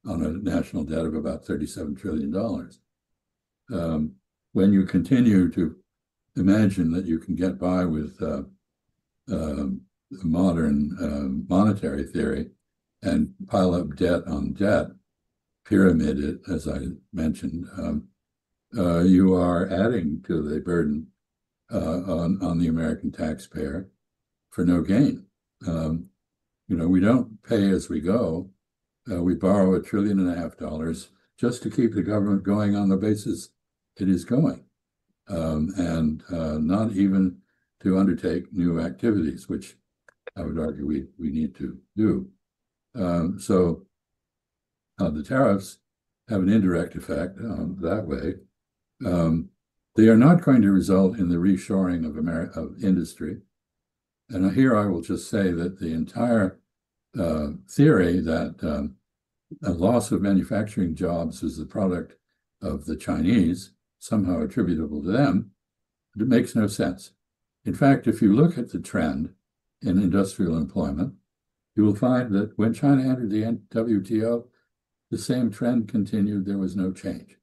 on a national debt of about $37 trillion. When you continue to imagine that you can get by with modern monetary theory and pile up debt on debt, pyramid it, as I mentioned, you are adding to the burden on the American taxpayer for no gain. We don't pay as we go. We borrow $1.5 trillion just to keep the government going on the basis it is going, and not even to undertake new activities, which I would argue we need to do. So the tariffs have an indirect effect that way. They are not going to result in the reshoring of industry. And here I will just say that the entire theory that a loss of manufacturing jobs is the product of the Chinese, somehow attributable to them, it makes no sense. In fact, if you look at the trend in industrial employment, you will find that when China entered the WTO, the same trend continued. There was no change.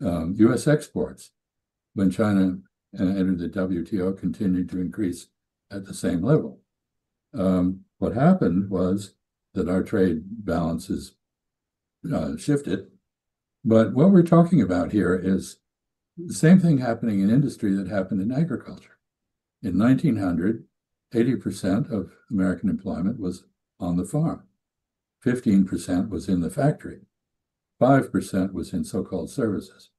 U.S. exports, when China entered the WTO, continued to increase at the same level. What happened was that our trade balances shifted. But what we're talking about here is the same thing happening in industry that happened in agriculture. In 1900, 80% of American employment was on the farm. 15% was in the factory. 5% was in so-called services.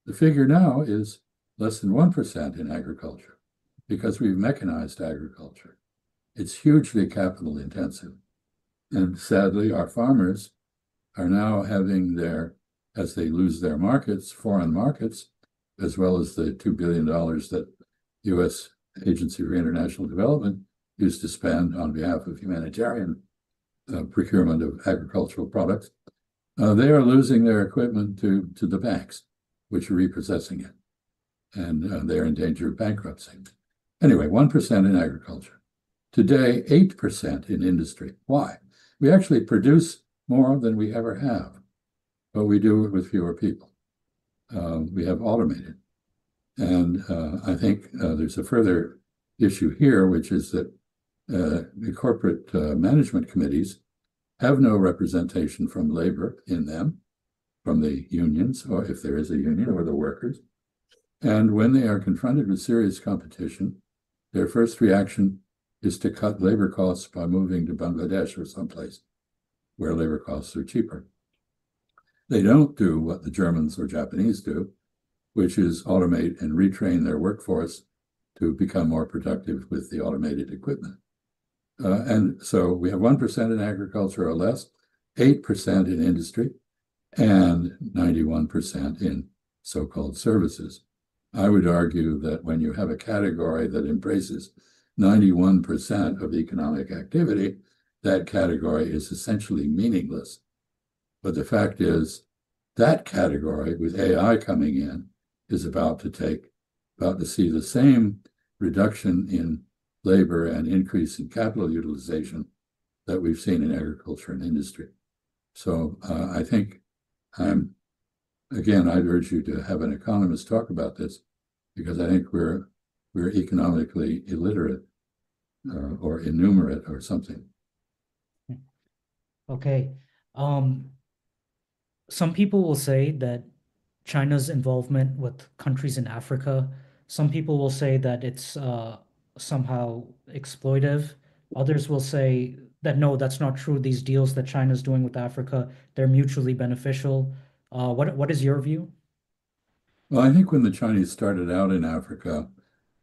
The figure now is less than 1% in agriculture because we've mechanized agriculture. It's hugely capital intensive. And sadly, our farmers are now having as they lose their markets, foreign markets, as well as the $2 billion that U.S. Agency for International Development used to spend on behalf of humanitarian procurement of agricultural products, they are losing their equipment to the banks, which are repossessing it. And they're in danger of bankruptcy. Anyway, 1% in agriculture. Today, 8% in industry. Why? We actually produce more than we ever have, but we do it with fewer people. We have automated. And I think there's a further issue here, which is that the corporate management committees have no representation from labor in them, from the unions, or if there is a union, or the workers. And when they are confronted with serious competition, their first reaction is to cut labor costs by moving to Bangladesh or someplace where labor costs are cheaper. They don't do what the Germans or Japanese do, which is automate and retrain their workforce to become more productive with the automated equipment. And so we have 1% in agriculture or less, 8% in industry, and 91% in so-called services. I would argue that when you have a category that embraces 91% of economic activity, that category is essentially meaningless. But the fact is, that category, with AI coming in, is about to see the same reduction in labor and increase in capital utilization that we've seen in agriculture and industry. So I think again, I'd urge you to have an economist talk about this, because I think we're economically illiterate or innumerate or something. Okay. Some people will say that China's involvement with countries in Africa, some people will say that it's somehow exploitive. Others will say that no, that's not true. These deals that China's doing with Africa, they're mutually beneficial. What is your view? Well, I think when the Chinese started out in Africa,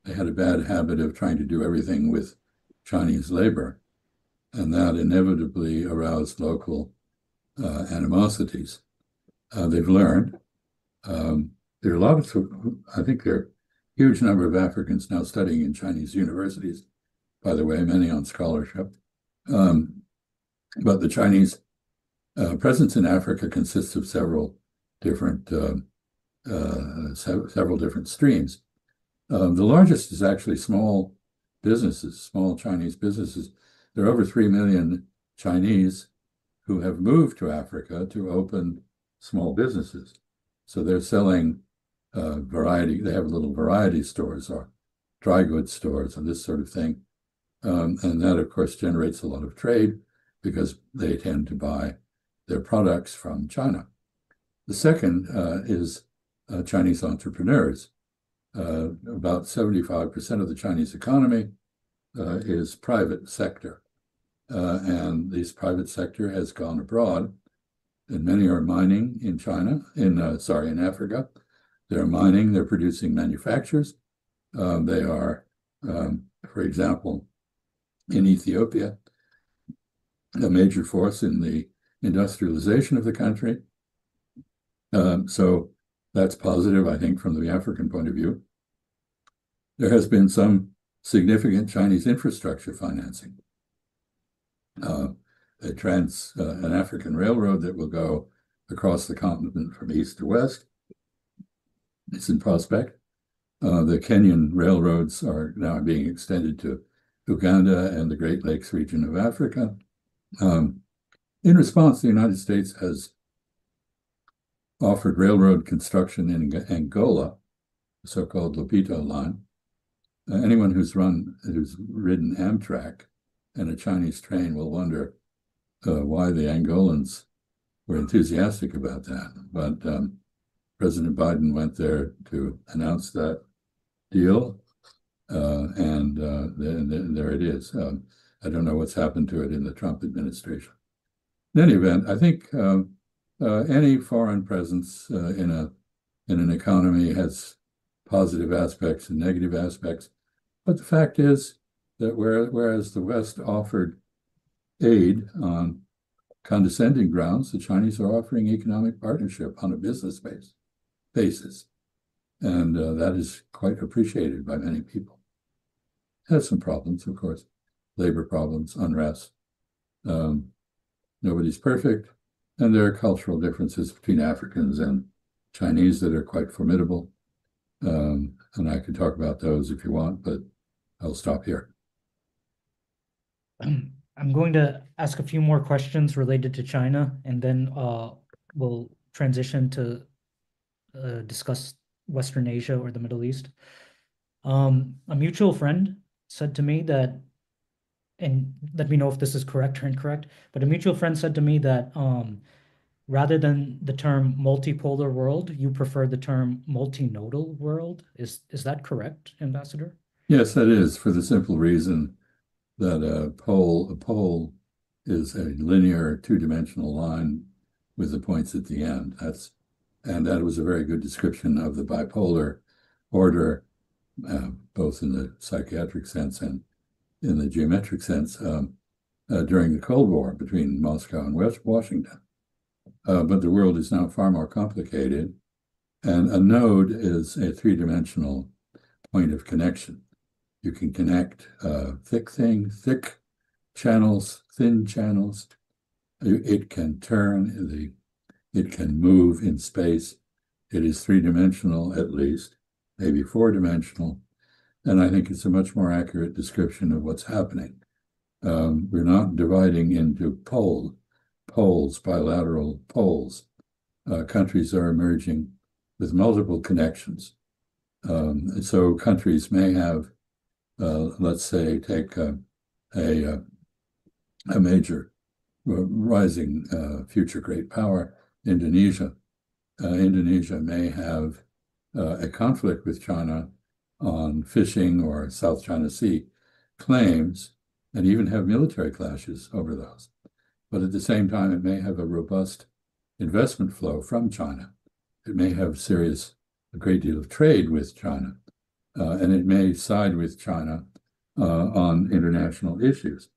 they had a bad habit of trying to do everything with Chinese labor, and that inevitably aroused local animosities. They've learned. There are a lot of, I think there are a huge number of Africans now studying in Chinese universities, by the way, many on scholarship. But the Chinese presence in Africa consists of several different streams. The largest is actually small businesses, small Chinese businesses. There are over 3 million Chinese who have moved to Africa to open small businesses. So they're selling variety. They have little variety stores or dry goods stores and this sort of thing. And that, of course, generates a lot of trade because they tend to buy their products from China. The second is Chinese entrepreneurs. About 75% of the Chinese economy is private sector. And this private sector has gone abroad, and many are mining in in Africa. They're mining, they're producing manufactures. They are, for example, in Ethiopia, a major force in the industrialization of the country. So that's positive, I think, from the African point of view. There has been some significant Chinese infrastructure financing. An African railroad that will go across the continent from east to west. It's in prospect. The Kenyan railroads are now being extended to Uganda and the Great Lakes region of Africa. In response, the United States has offered railroad construction in Angola, the so-called Lobito line. Anyone who's ridden Amtrak and a Chinese train will wonder why the Angolans were enthusiastic about that. But President Biden went there to announce that deal, and there it is. I don't know what's happened to it in the Trump administration. In any event, I think any foreign presence in an economy has positive aspects and negative aspects. But the fact is that whereas the West offered aid on condescending grounds, the Chinese are offering economic partnership on a business basis. And that is quite appreciated by many people. It has some problems, of course, labor problems, unrest. Nobody's perfect. And there are cultural differences between Africans and Chinese that are quite formidable. And I could talk about those if you want, but I'll stop here. I'm going to ask a few more questions related to China, and then we'll transition to discuss Western Asia or the Middle East. A mutual friend said to me that, and let me know if this is correct or incorrect, but a mutual friend said to me that rather than the term multipolar world, you prefer the term multinodal world. Is that correct, Ambassador? Yes, that is, for the simple reason that a pole is a linear two-dimensional line with the points at the end. And that was a very good description of the bipolar order, both in the psychiatric sense and in the geometric sense, during the Cold War between Moscow and Washington. But the world is now far more complicated, and a node is a three-dimensional point of connection. You can connect thick channels, thin channels. It can turn, it can move in space. It is three-dimensional at least, maybe four-dimensional. And I think it's a much more accurate description of what's happening. We're not dividing into poles, bilateral poles. Countries are emerging with multiple connections. So countries may have, let's say, take a major rising future great power, Indonesia. Indonesia may have a conflict with China on fishing or South China Sea claims, and even have military clashes over those. But at the same time, it may have a robust investment flow from China. It may have a great deal of trade with China, and it may side with China on international issues.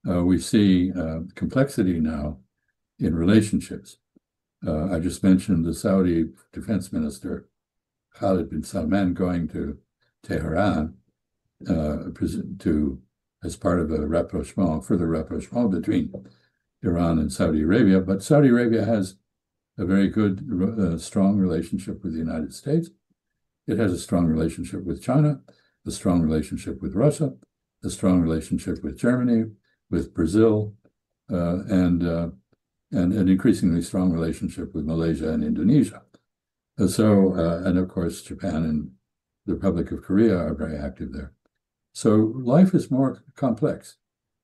We see complexity now in relationships. I just mentioned the Saudi defense minister, Khalid bin Salman, going to Tehran as part of a further rapprochement between Iran and Saudi Arabia. But Saudi Arabia has a very good, strong relationship with the United States. It has a strong relationship with China, a strong relationship with Russia, a strong relationship with Germany, with Brazil, and an increasingly strong relationship with Malaysia and Indonesia. And of course, Japan and the Republic of Korea are very active there. So life is more complex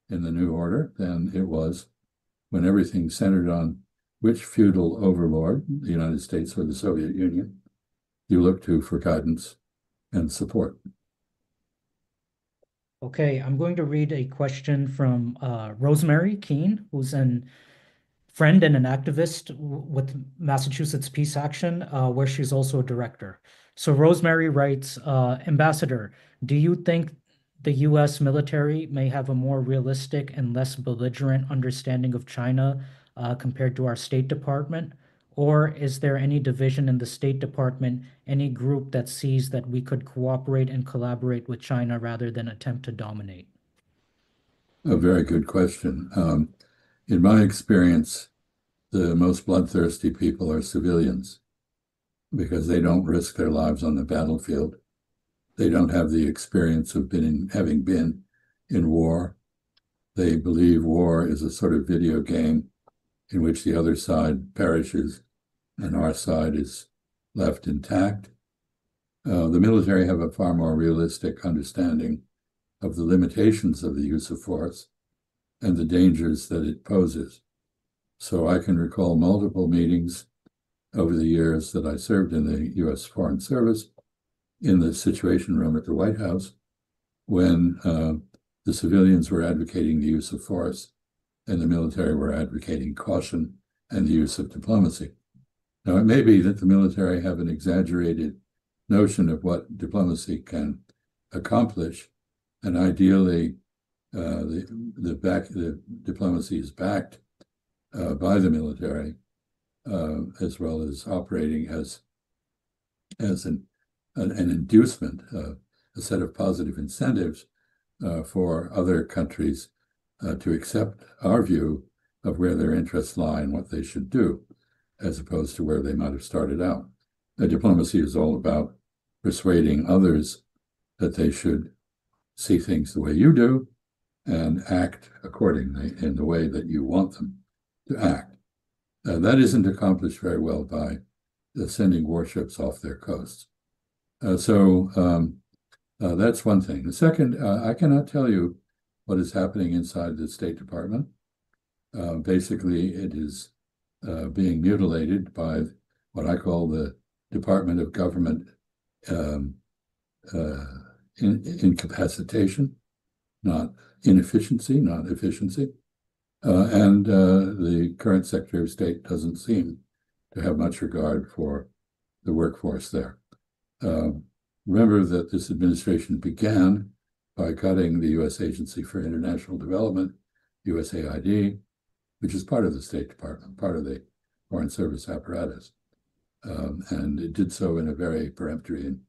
in the new order than it was when everything centered on which feudal overlord, the United States or the Soviet Union, you look to for guidance and support. Okay, I'm going to read a question from Rosemary Keene, who's a friend and an activist with Massachusetts Peace Action, where she's also a director. So Rosemary writes, Ambassador, do you think the U.S. military may have a more realistic and less belligerent understanding of China compared to our State Department? Or is there any division in the State Department, any group that sees that we could cooperate and collaborate with China rather than attempt to dominate? A very good question. In my experience, the most bloodthirsty people are civilians because they don't risk their lives on the battlefield. They don't have the experience of having been in war. They believe war is a sort of video game in which the other side perishes and our side is left intact. The military have a far more realistic understanding of the limitations of the use of force and the dangers that it poses. So I can recall multiple meetings over the years that I served in the U.S. Foreign Service in the Situation Room at the White House when the civilians were advocating the use of force and the military were advocating caution and the use of diplomacy. Now, it may be that the military have an exaggerated notion of what diplomacy can accomplish, and ideally, the diplomacy is backed by the military, as well as operating as an inducement, a set of positive incentives for other countries to accept our view of where their interests lie and what they should do, as opposed to where they might have started out. Diplomacy is all about persuading others that they should see things the way you do and act accordingly in the way that you want them to act. That isn't accomplished very well by sending warships off their coasts. So that's one thing. The second, I cannot tell you what is happening inside the State Department. Basically, it is being mutilated by what I call the Department of Government incapacitation, not inefficiency, not efficiency. And the current Secretary of State doesn't seem to have much regard for the workforce there. Remember that this administration began by cutting the U.S. Agency for International Development, USAID, which is part of the State Department, part of the Foreign Service apparatus. And it did so in a very peremptory and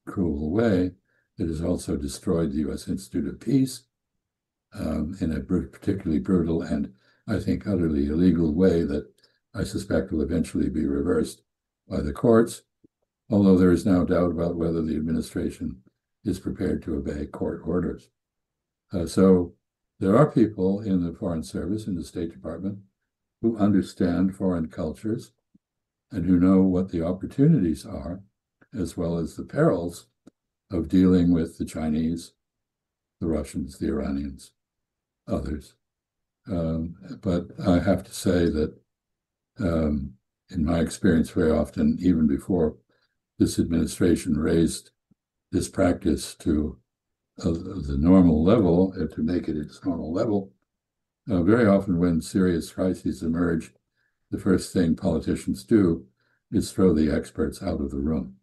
cruel way. It has also destroyed the U.S. Institute of Peace in a particularly brutal and, I think, utterly illegal way that I suspect will eventually be reversed by the courts, although there is now doubt about whether the administration is prepared to obey court orders. So there are people in the Foreign Service, in the State Department, who understand foreign cultures and who know what the opportunities are, as well as the perils of dealing with the Chinese, the Russians, the Iranians, others. But I have to say that in my experience, very often, even before this administration raised this practice to the normal level, to make it its normal level, very often when serious crises emerge, the first thing politicians do is throw the experts out of the room.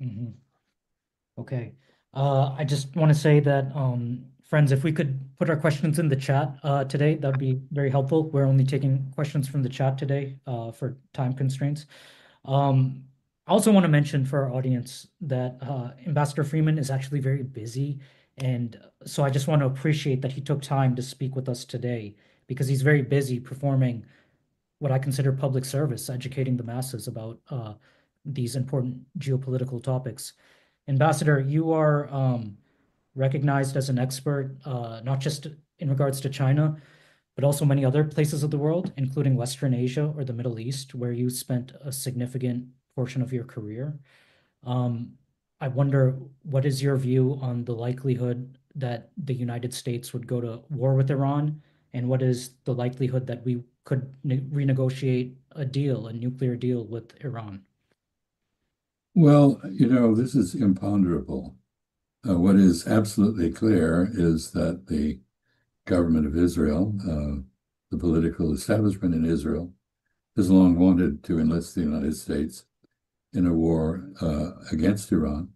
Mm-hmm. Okay. I just want to say that, friends, if we could put our questions in the chat today, that'd be very helpful. We're only taking questions from the chat today for time constraints. I also want to mention for our audience that Ambassador Freeman is actually very busy. And so I just want to appreciate that he took time to speak with us today, because he's very busy performing what I consider public service, educating the masses about these important geopolitical topics. Ambassador, you are recognized as an expert, not just in regards to China, but also many other places of the world, including Western Asia or the Middle East, where you spent a significant portion of your career. I wonder, what is your view on the likelihood that the United States would go to war with Iran? And what is the likelihood that we could renegotiate a deal, a nuclear deal with Iran? Well, this is imponderable. What is absolutely clear is that the government of Israel, the political establishment in Israel, has long wanted to enlist the United States in a war against Iran,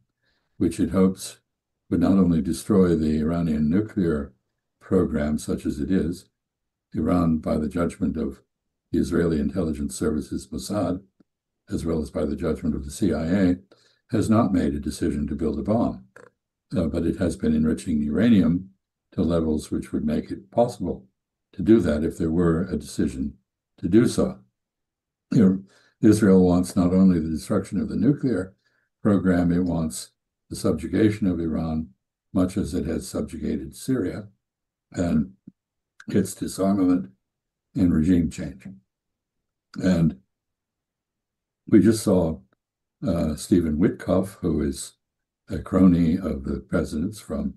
which it hopes would not only destroy the Iranian nuclear program, such as it is. Iran, by the judgment of the Israeli intelligence services, Mossad, as well as by the judgment of the CIA, has not made a decision to build a bomb, but it has been enriching uranium to levels which would make it possible to do that if there were a decision to do so. Israel wants not only the destruction of the nuclear program, it wants the subjugation of Iran, much as it has subjugated Syria, and its disarmament and regime change. And we just saw Stephen Witkoff, who is a crony of the president's from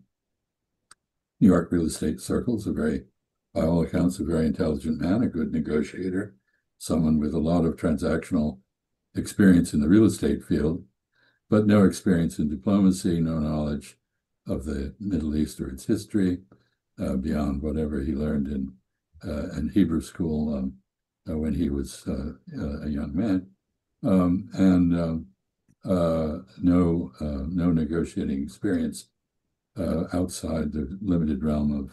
New York real estate circles, by all accounts, a very intelligent man, a good negotiator, someone with a lot of transactional experience in the real estate field, but no experience in diplomacy, no knowledge of the Middle East or its history, beyond whatever he learned in Hebrew school when he was a young man, and no negotiating experience outside the limited realm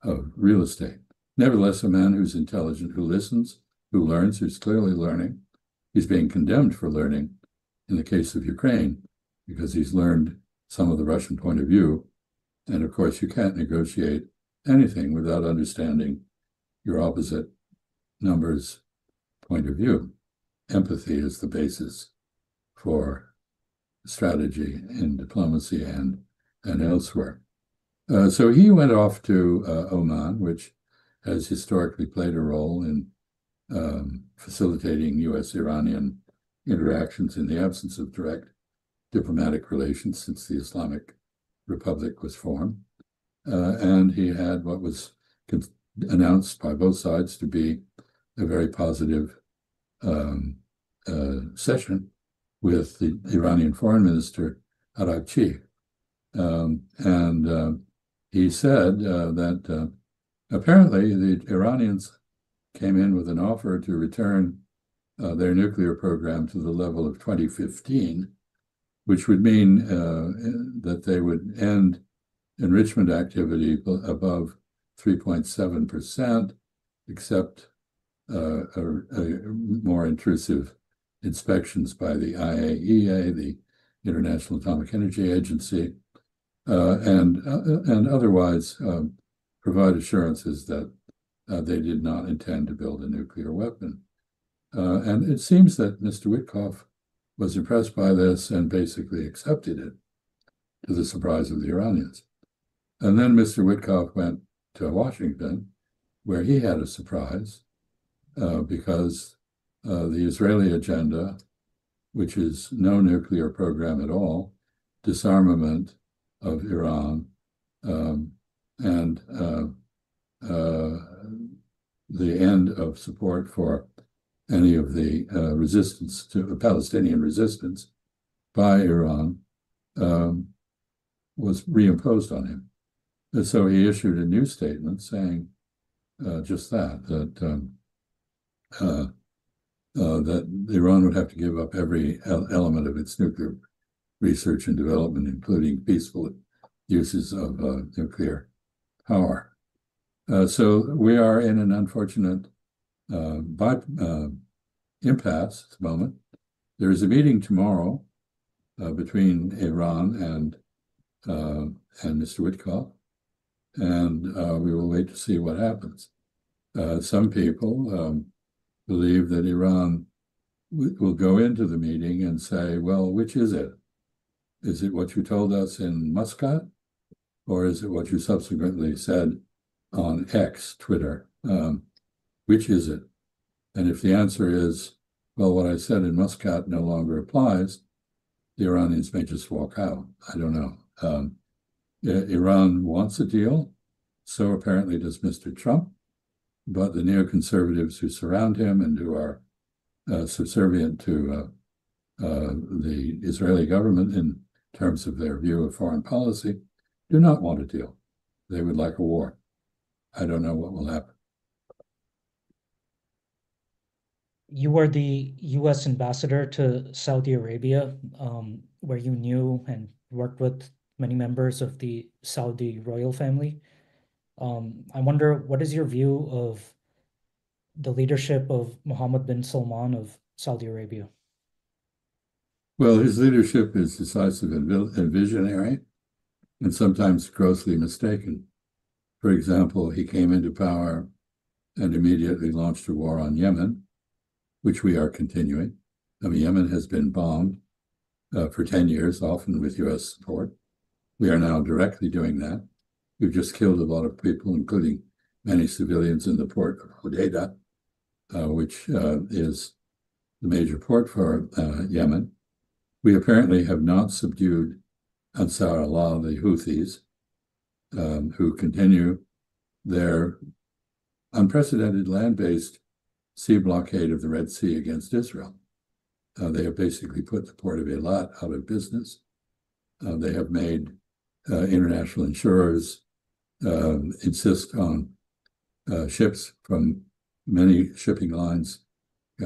of real estate. Nevertheless, a man who's intelligent, who listens, who learns, who's clearly learning. He's being condemned for learning in the case of Ukraine, because he's learned some of the Russian point of view. And of course, you can't negotiate anything without understanding your opposite number's point of view. Empathy is the basis for strategy in diplomacy and elsewhere. So he went off to Oman, which has historically played a role in facilitating U.S.-Iranian interactions in the absence of direct diplomatic relations since the Islamic Republic was formed. And he had what was announced by both sides to be a very positive session with the Iranian Foreign Minister, Arakchi. And he said that apparently the Iranians came in with an offer to return their nuclear program to the level of 2015, which would mean that they would end enrichment activity above 3.7%, except more intrusive inspections by the IAEA, the International Atomic Energy Agency, and otherwise provide assurances that they did not intend to build a nuclear weapon. And it seems that Mr. Witkoff was impressed by this and basically accepted it. to the surprise of the Iranians. And then Mr. Witkoff went to Washington, where he had a surprise because the Israeli agenda, which is no nuclear program at all, disarmament of Iran, and the end of support for any of the resistance to the Palestinian resistance by Iran, was reimposed on him. And so he issued a new statement saying just that Iran would have to give up every element of its nuclear research and development, including peaceful uses of nuclear power. So we are in an unfortunate impasse at the moment. There is a meeting tomorrow between Iran and Mr. Witkoff, and we will wait to see what happens. Some people believe that Iran will go into the meeting and say, well, which is it? Is it what you told us in Muscat, or is it what you subsequently said on X, Twitter? Which is it? And if the answer is, well, what I said in Muscat no longer applies, the Iranians may just walk out. I don't know. Iran wants a deal, so apparently does Mr. Trump, but the neoconservatives who surround him and who are subservient to the Israeli government in terms of their view of foreign policy do not want a deal. They would like a war. I don't know what will happen. You were the U.S. ambassador to Saudi Arabia, where you knew and worked with many members of the Saudi royal family. I wonder, what is your view of the leadership of Mohammed bin Salman of Saudi Arabia? Well, his leadership is decisive and visionary, and sometimes grossly mistaken. For example, he came into power and immediately launched a war on Yemen, which we are continuing. I mean, Yemen has been bombed for 10 years, often with U.S. support. We are now directly doing that. We've just killed a lot of people, including many civilians in the port of Hodeidah, which is the major port for Yemen. We apparently have not subdued Ansar Allah, the Houthis, who continue their unprecedented land-based sea blockade of the Red Sea against Israel. They have basically put the port of Eilat out of business. They have made international insurers insist on ships from many shipping lines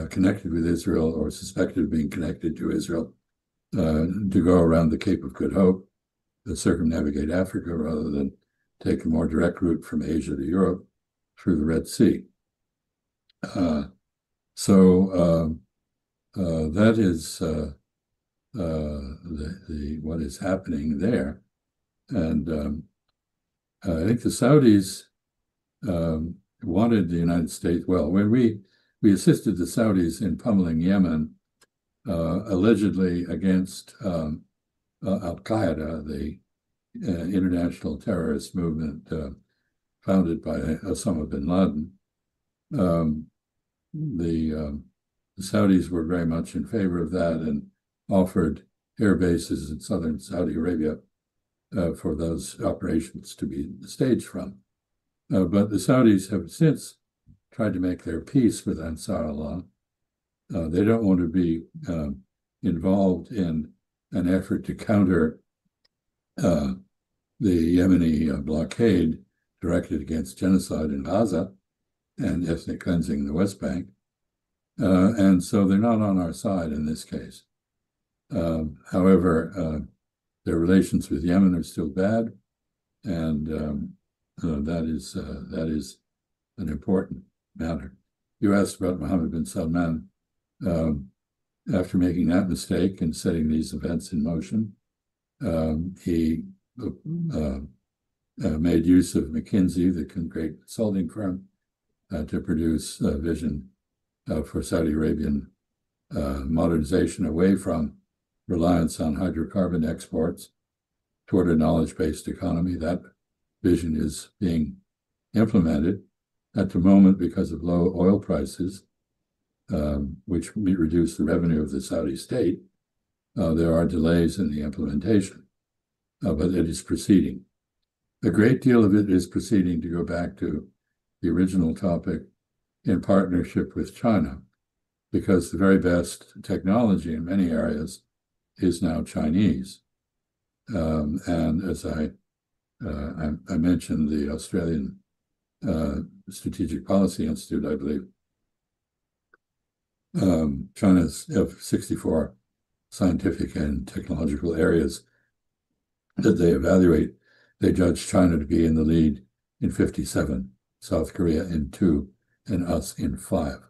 connected with Israel or suspected of being connected to Israel to go around the Cape of Good Hope, to circumnavigate Africa rather than take a more direct route from Asia to Europe through the Red Sea. So that is what is happening there. And I think the Saudis wanted the United States, well, when we assisted the Saudis in pummeling Yemen, allegedly against Al-Qaeda, the international terrorist movement founded by Osama bin Laden. The Saudis were very much in favor of that and offered air bases in southern Saudi Arabia for those operations to be staged from. But the Saudis have since tried to make their peace with Ansar Allah. They don't want to be involved in an effort to counter the Yemeni blockade directed against genocide in Gaza and ethnic cleansing in the West Bank. And so they're not on our side in this case. However, their relations with Yemen are still bad, and that is an important matter. You asked about Mohammed bin Salman. After making that mistake and setting these events in motion, he made use of McKinsey, the great consulting firm, to produce a vision for Saudi Arabian modernization away from reliance on hydrocarbon exports toward a knowledge-based economy. That vision is being implemented at the moment because of low oil prices, which reduce the revenue of the Saudi state. There are delays in the implementation, but it is proceeding. A great deal of it is proceeding, to go back to the original topic, in partnership with China, because the very best technology in many areas is now Chinese. And as I mentioned, the Australian Strategic Policy Institute, I believe, China's have 64 scientific and technological areas that they evaluate. They judge China to be in the lead in 57, South Korea in 2, and us in 5.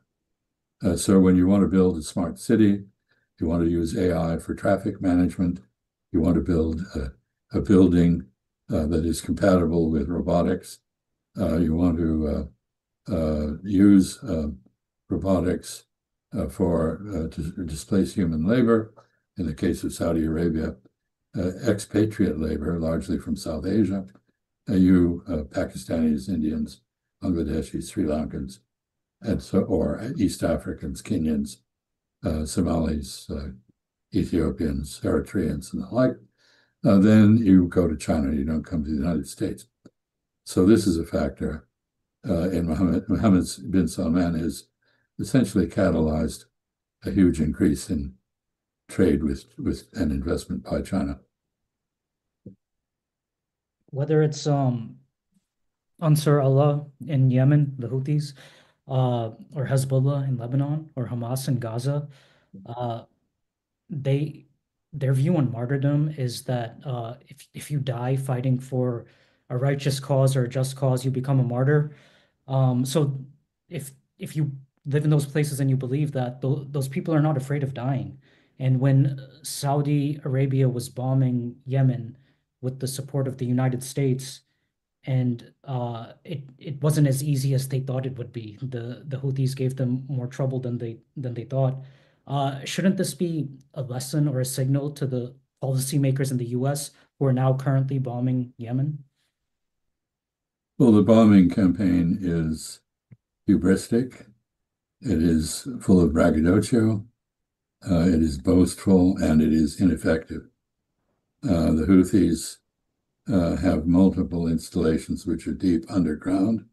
So when you want to build a smart city, you want to use AI for traffic management, you want to build a building that is compatible with robotics, you want to use robotics to displace human labor. In the case of Saudi Arabia, expatriate labor, largely from South Asia, Pakistanis, Indians, Bangladeshis, Sri Lankans, or East Africans, Kenyans, Somalis, Ethiopians, Eritreans, and the like. Then you go to China, you don't come to the United States. So this is a factor. And Mohammed bin Salman has essentially catalyzed a huge increase in trade with and investment by China. Whether it's Ansar Allah in Yemen, the Houthis, or Hezbollah in Lebanon, or Hamas in Gaza, their view on martyrdom is that if you die fighting for a righteous cause or a just cause, you become a martyr. So if you live in those places and you believe that, those people are not afraid of dying. And when Saudi Arabia was bombing Yemen with the support of the United States, and it wasn't as easy as they thought it would be. The Houthis gave them more trouble than they thought. Shouldn't this be a lesson or a signal to the policymakers in the U.S. who are now currently bombing Yemen? Well, the bombing campaign is hubristic. It is full of braggadocio. It is boastful, and it is ineffective. The Houthis have multiple installations which are deep underground.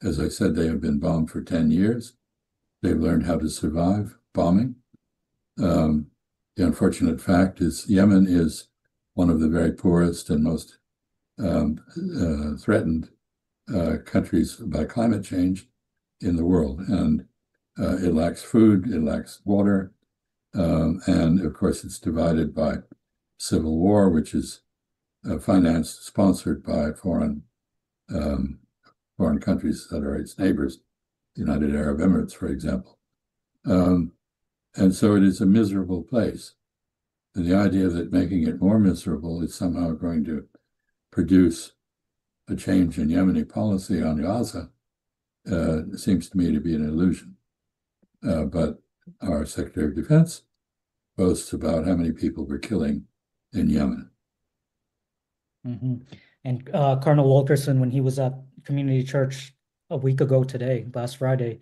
As I said, they have been bombed for 10 years. They've learned how to survive bombing. The unfortunate fact is Yemen is one of the very poorest and most threatened countries by climate change in the world. And it lacks food, it lacks water, and of course it's divided by civil war, which is financed, sponsored by foreign countries that are its neighbors, the United Arab Emirates, for example. And so it is a miserable place. And the idea that making it more miserable is somehow going to produce a change in Yemeni policy on Gaza seems to me to be an illusion. But our Secretary of Defense boasts about how many people we're killing in Yemen. Mm-hmm. And Colonel Wilkerson, when he was at Community Church a week ago today, last Friday,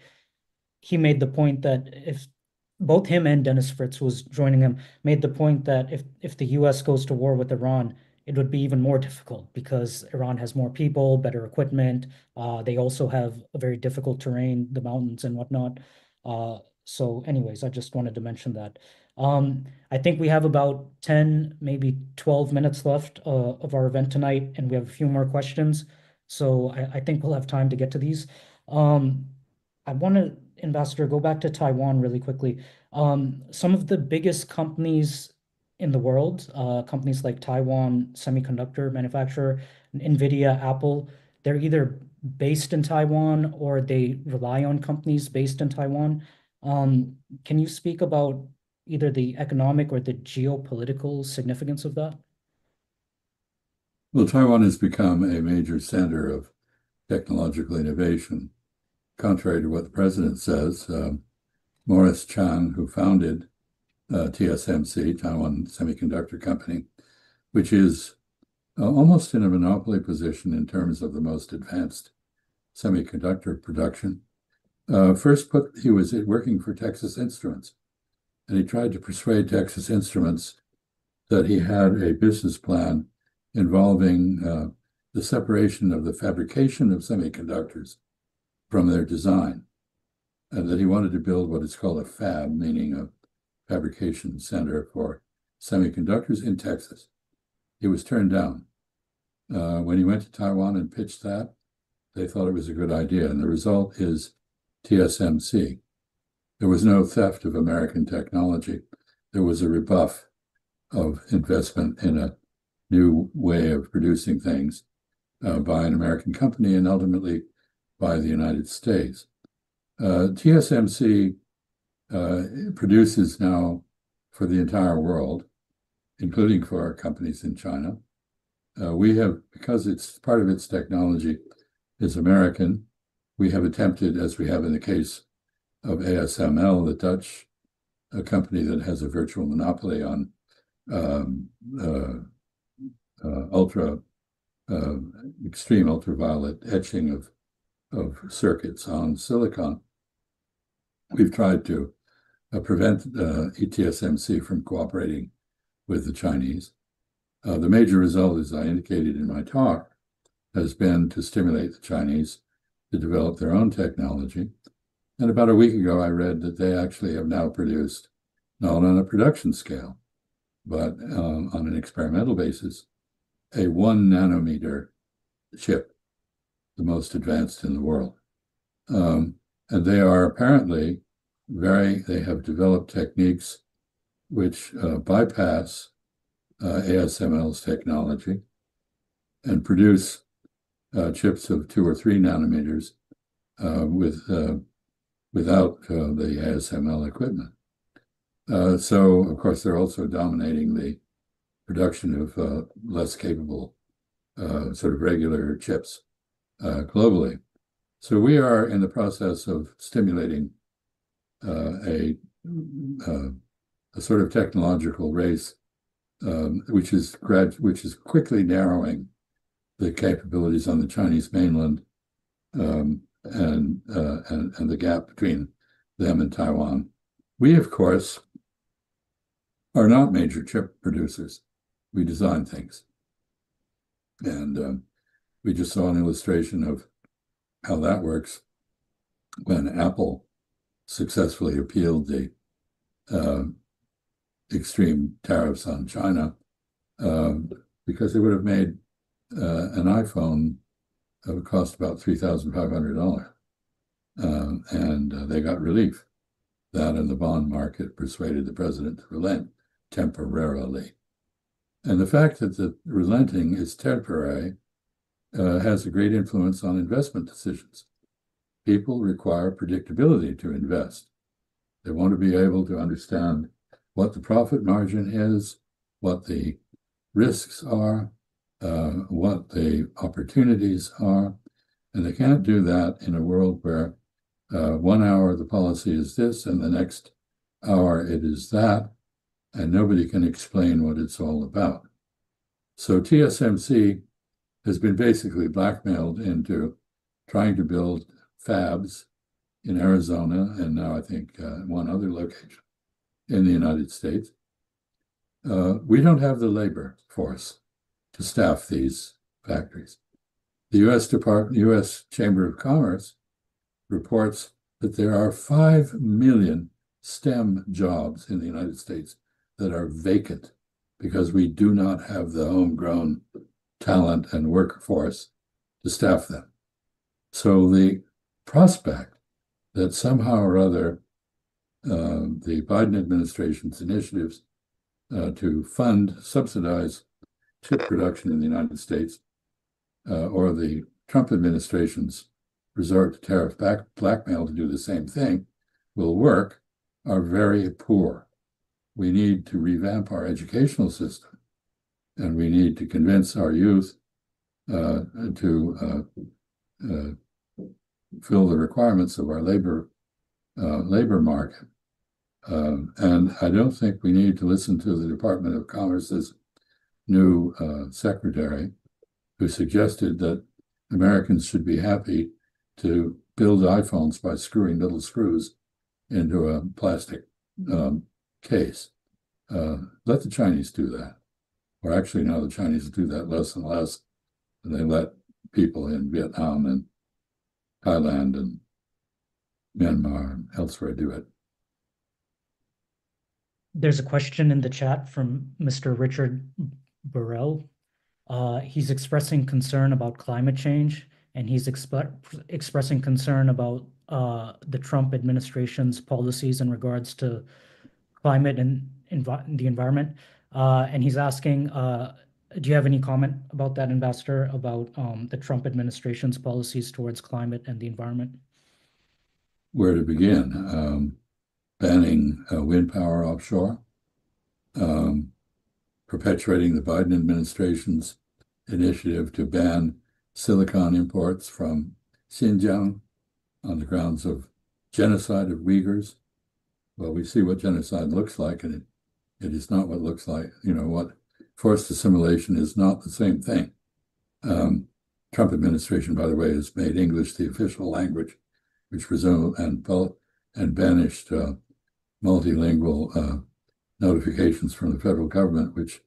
he made the point that if both him and Dennis Fritz, who was joining him, made the point that if the U.S. goes to war with Iran, it would be even more difficult because Iran has more people, better equipment. They also have a very difficult terrain, the mountains and whatnot. So anyways, I just wanted to mention that. I think we have about 10, maybe 12 minutes left of our event tonight, and we have a few more questions. So I think we'll have time to get to these. I want to, Ambassador, go back to Taiwan really quickly. Some of the biggest companies in the world, companies like Taiwan Semiconductor Manufacturer, NVIDIA, Apple, they're either based in Taiwan or they rely on companies based in Taiwan. Can you speak about either the economic or the geopolitical significance of that? Well, Taiwan has become a major center of technological innovation. Contrary to what the president says, Morris Chang, who founded TSMC, Taiwan Semiconductor Company, which is almost in a monopoly position in terms of the most advanced semiconductor production. He was working for Texas Instruments, and he tried to persuade Texas Instruments that he had a business plan involving the separation of the fabrication of semiconductors from their design, and that he wanted to build what is called a fab, meaning a fabrication center for semiconductors in Texas. He was turned down. When he went to Taiwan and pitched that, they thought it was a good idea, and the result is TSMC. There was no theft of American technology. There was a rebuff of investment in a new way of producing things by an American company and ultimately by the United States. TSMC produces now for the entire world, including for our companies in China. We have, because it's part of its technology is American, we have attempted, as we have in the case of ASML, the Dutch company that has a virtual monopoly on extreme ultraviolet etching of circuits on silicon. We've tried to prevent TSMC from cooperating with the Chinese. The major result, as I indicated in my talk, has been to stimulate the Chinese to develop their own technology. And about a week ago, I read that they actually have now produced, not on a production scale, but on an experimental basis, a 1 nanometer chip, the most advanced in the world. And they are apparently they have developed techniques which bypass ASML's technology and produce chips of 2 or 3 nanometers without the ASML equipment. So, of course, they're also dominating the production of less capable sort of regular chips globally. So we are in the process of stimulating a sort of technological race, which is quickly narrowing the capabilities on the Chinese mainland and the gap between them and Taiwan. We, of course, are not major chip producers. We design things. And we just saw an illustration of how that works when Apple successfully appealed the extreme tariffs on China because it would have made an iPhone that would cost about $3,500. And they got relief. That and the bond market persuaded the president to relent temporarily. And the fact that the relenting is temporary has a great influence on investment decisions. People require predictability to invest. They want to be able to understand what the profit margin is, what the risks are, what the opportunities are. And they can't do that in a world where 1 hour the policy is this and the next hour it is that, and nobody can explain what it's all about. So TSMC has been basically blackmailed into trying to build fabs in Arizona and now I think one other location in the United States. We don't have the labor force to staff these factories. The U.S. Chamber of Commerce reports that there are 5 million STEM jobs in the United States that are vacant because we do not have the homegrown talent and workforce to staff them. So the prospect that somehow or other the Biden administration's initiatives to subsidize chip production in the United States or the Trump administration's resort to tariff blackmail to do the same thing will work are very poor. We need to revamp our educational system, and we need to convince our youth to fill the requirements of our labor market. And I don't think we need to listen to the Department of Commerce's new secretary, who suggested that Americans should be happy to build iPhones by screwing little screws into a plastic case. Let the Chinese do that. Or actually, now the Chinese do that less and less. And they let people in Vietnam and Thailand and Myanmar and elsewhere do it. There's a question in the chat from Mr. Richard Burrell. He's expressing concern about climate change, and he's expressing concern about the Trump administration's policies in regards to climate and the environment. And he's asking, do you have any comment about that, Ambassador, about the Trump administration's policies towards climate and the environment? Where to begin? Banning wind power offshore, perpetuating the Biden administration's initiative to ban silicon imports from Xinjiang on the grounds of genocide of Uyghurs. Well, we see what genocide looks like, and it is not what looks like, what forced assimilation is not the same thing. Trump administration, by the way, has made English the official language, which resumed and banished multilingual notifications from the federal government, which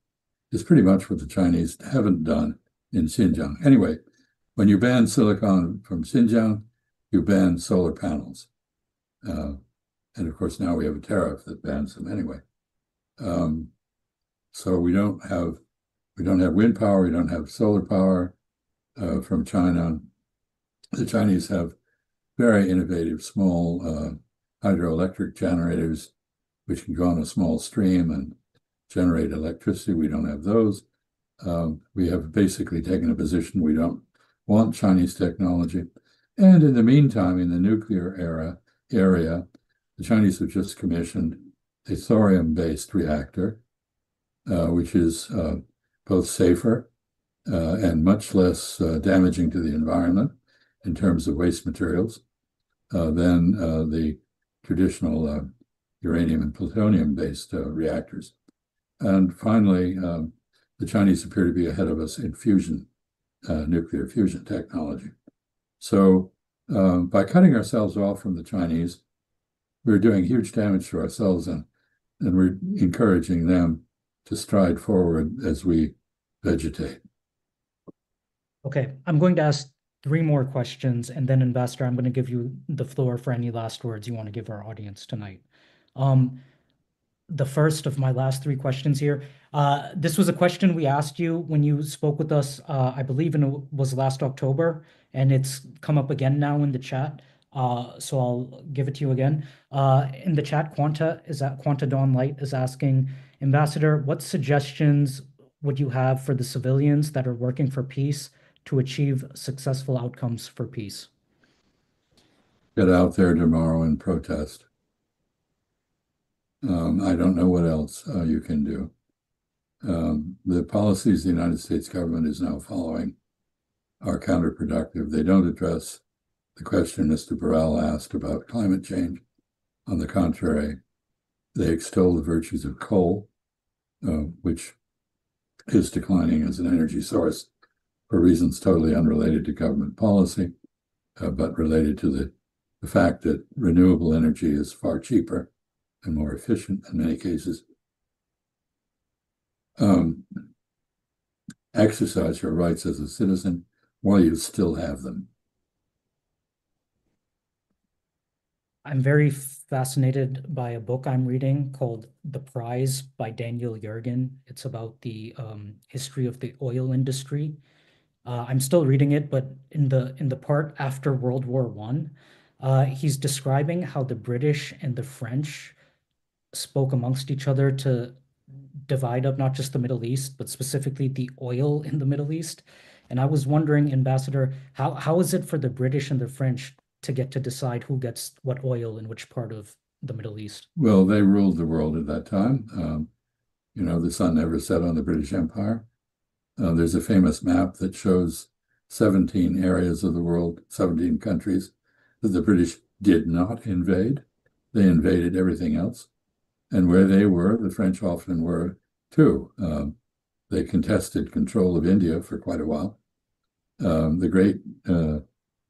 is pretty much what the Chinese haven't done in Xinjiang. Anyway, when you ban silicon from Xinjiang, you ban solar panels. And of course, now we have a tariff that bans them anyway. So we don't have wind power, we don't have solar power from China. The Chinese have very innovative small hydroelectric generators, which can go on a small stream and generate electricity. We don't have those. We have basically taken a position we don't want Chinese technology. And in the meantime, in the nuclear area, the Chinese have just commissioned a thorium-based reactor, which is both safer and much less damaging to the environment in terms of waste materials than the traditional uranium and plutonium-based reactors. And finally, the Chinese appear to be ahead of us in nuclear fusion technology. So by cutting ourselves off from the Chinese, we're doing huge damage to ourselves, and we're encouraging them to stride forward as we vegetate. Okay, I'm going to ask 3 more questions, and then, Ambassador, I'm going to give you the floor for any last words you want to give our audience tonight. The first of my last 3 questions here. This was a question we asked you when you spoke with us, I believe it was last October, and it's come up again now in the chat. So I'll give it to you again. In the chat, Quanta Dawn Light is asking, Ambassador, what suggestions would you have for the civilians that are working for peace to achieve successful outcomes for peace? Get out there tomorrow and protest. I don't know what else you can do. The policies the United States government is now following are counterproductive. They don't address the question Mr. Burrell asked about climate change. On the contrary, they extol the virtues of coal, which is declining as an energy source for reasons totally unrelated to government policy, but related to the fact that renewable energy is far cheaper and more efficient in many cases. Exercise your rights as a citizen while you still have them. I'm very fascinated by a book I'm reading called The Prize by Daniel Yergin. It's about the history of the oil industry. I'm still reading it, but in the part after World War I, he's describing how the British and the French spoke amongst each other to divide up not just the Middle East, but specifically the oil in the Middle East. And I was wondering, Ambassador, how is it for the British and the French to get to decide who gets what oil in which part of the Middle East? Well, they ruled the world at that time. The sun never set on the British Empire. There's a famous map that shows 17 areas of the world, 17 countries that the British did not invade. They invaded everything else. And where they were, the French often were too. They contested control of India for quite a while. The great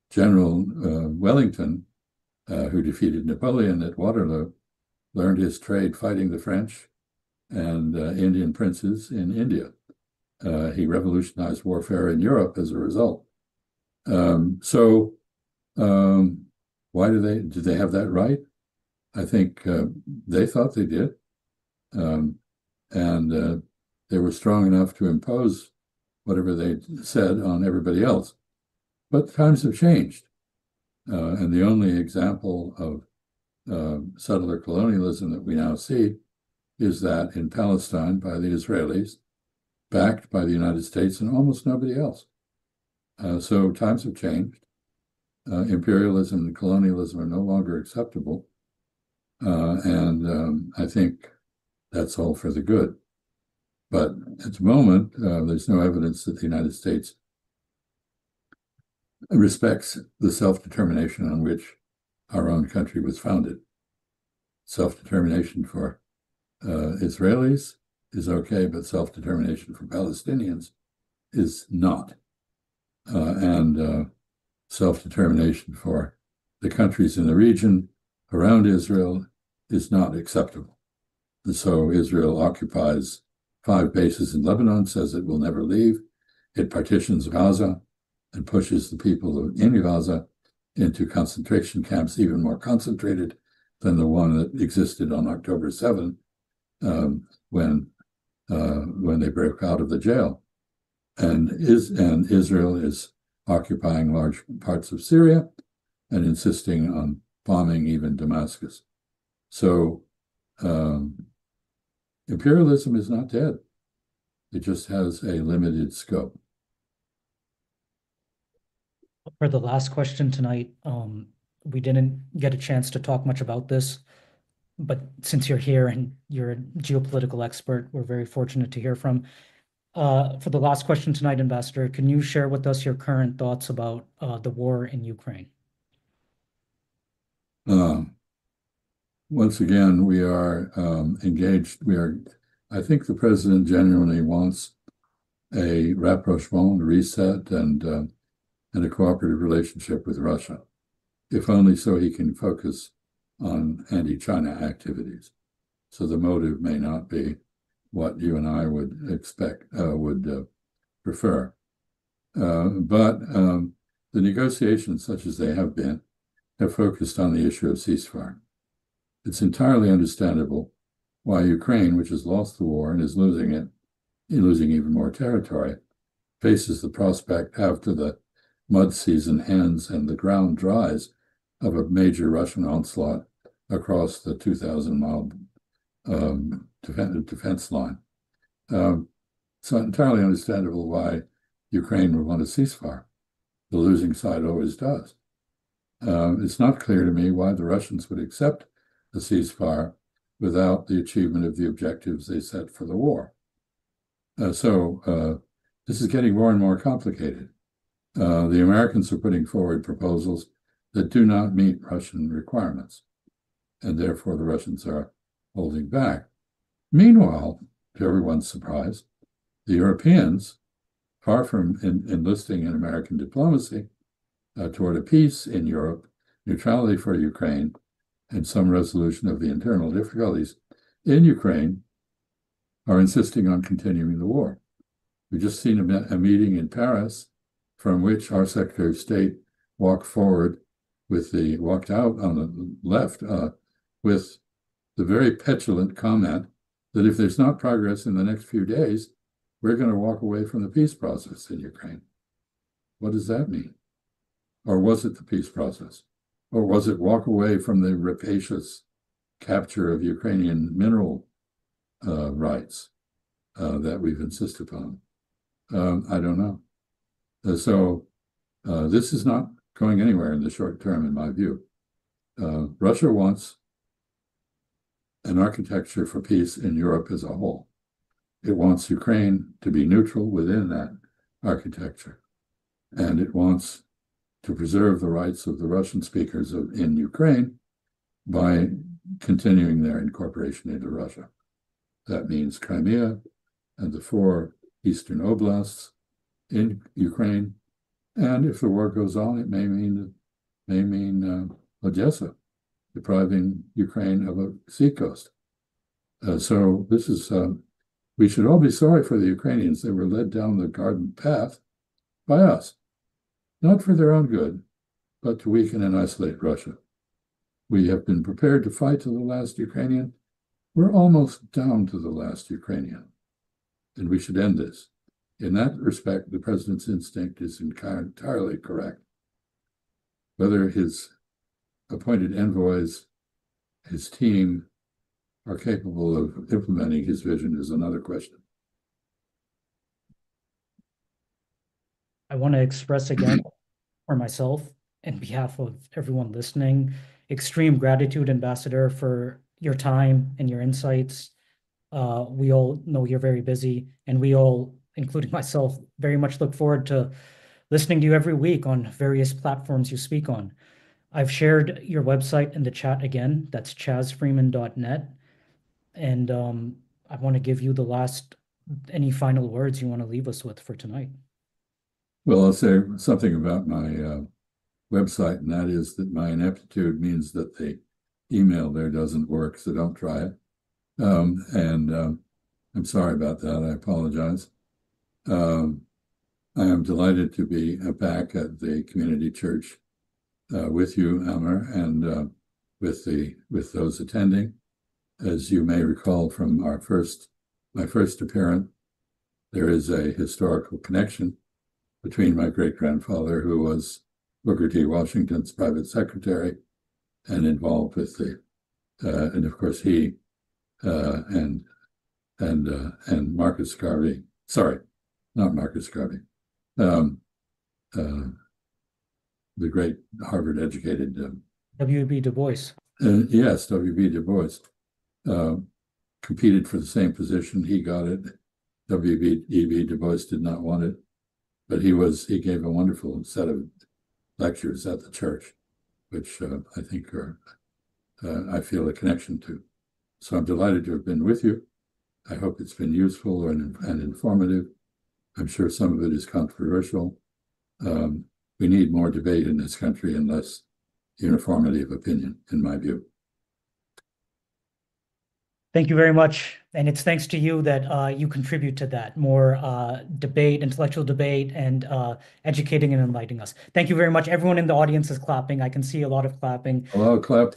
General Wellington, who defeated Napoleon at Waterloo, learned his trade fighting the French and Indian princes in India. He revolutionized warfare in Europe as a result. Why did they have that right? I think they thought they did. They were strong enough to impose whatever they said on everybody else. But times have changed. And the only example of settler colonialism that we now see is that in Palestine by the Israelis, backed by the United States and almost nobody else. So times have changed. Imperialism and colonialism are no longer acceptable. I think that's all for the good. But at the moment, there's no evidence that the United States respects the self-determination on which our own country was founded. Self-determination for Israelis is okay, but self-determination for Palestinians is not. Self-determination for the countries in the region around Israel is not acceptable. And so Israel occupies 5 bases in Lebanon, says it will never leave. It partitions Gaza and pushes the people in Gaza into concentration camps, even more concentrated than the one that existed on October 7, when they broke out of the jail. And Israel is occupying large parts of Syria and insisting on bombing even Damascus. So imperialism is not dead. It just has a limited scope. For the last question tonight, we didn't get a chance to talk much about this, but since you're here and you're a geopolitical expert, we're very fortunate to hear from. For the last question tonight, Ambassador, can you share with us your current thoughts about the war in Ukraine? Once again, we are engaged. I think the president genuinely wants a rapprochement, a reset, and a cooperative relationship with Russia, if only so he can focus on anti-China activities. So the motive may not be what you and I would prefer. But the negotiations, such as they have been, have focused on the issue of ceasefire. It's entirely understandable why Ukraine, which has lost the war and is losing even more territory, faces the prospect after the mud season ends and the ground dries of a major Russian onslaught across the 2,000-mile defense line. So entirely understandable why Ukraine would want a ceasefire. The losing side always does. It's not clear to me why the Russians would accept a ceasefire without the achievement of the objectives they set for the war. So this is getting more and more complicated. The Americans are putting forward proposals that do not meet Russian requirements, and therefore the Russians are holding back. Meanwhile, to everyone's surprise, the Europeans, far from enlisting in American diplomacy toward a peace in Europe, neutrality for Ukraine, and some resolution of the internal difficulties in Ukraine, are insisting on continuing the war. We've just seen a meeting in Paris from which our Secretary of State walked out on the left with the very petulant comment that if there's not progress in the next few days, we're going to walk away from the peace process in Ukraine. What does that mean? Or was it the peace process? Or was it walk away from the rapacious capture of Ukrainian mineral rights that we've insisted upon? I don't know. So this is not going anywhere in the short term, in my view. Russia wants an architecture for peace in Europe as a whole. It wants Ukraine to be neutral within that architecture. And it wants to preserve the rights of the Russian speakers in Ukraine by continuing their incorporation into Russia. That means Crimea and the 4 eastern oblasts in Ukraine. And if the war goes on, it may mean Odessa, depriving Ukraine of a seacoast. So this is, we should all be sorry for the Ukrainians. They were led down the garden path by us, not for their own good, but to weaken and isolate Russia. We have been prepared to fight to the last Ukrainian. We're almost down to the last Ukrainian, and we should end this. In that respect, the president's instinct is entirely correct. Whether his appointed envoys, his team, are capable of implementing his vision is another question. I want to express again for myself and behalf of everyone listening, extreme gratitude, Ambassador, for your time and your insights. We all know you're very busy, and we all, including myself, very much look forward to listening to you every week on various platforms you speak on. I've shared your website in the chat again. That's chazfreeman.net. And I want to give you any final words you want to leave us with for tonight. Well, I'll say something about my website, and that is that my ineptitude means that the email there doesn't work, so don't try it. I'm sorry about that. I apologize. I am delighted to be back at the community church with you, Amr, and with those attending. As you may recall from my first appearance, there is a historical connection between my great-grandfather, who was Booker T. Washington's private secretary, and involved with and of course he and Marcus Garvey. Sorry, not Marcus Garvey. The great Harvard-educated W.B. Du Bois. Yes, W.B. Du Bois. Competed for the same position. He got it. W.B. Du Bois did not want it, but he gave a wonderful set of lectures at the church, which I think I feel a connection to. So I'm delighted to have been with you. I hope it's been useful and informative. I'm sure some of it is controversial. We need more debate in this country and less uniformity of opinion, in my view. Thank you very much. And it's thanks to you that you contribute to that, more debate, intellectual debate, and educating and enlightening us. Thank you very much. Everyone in the audience is clapping. I can see a lot of clapping. Well, I'll clap back.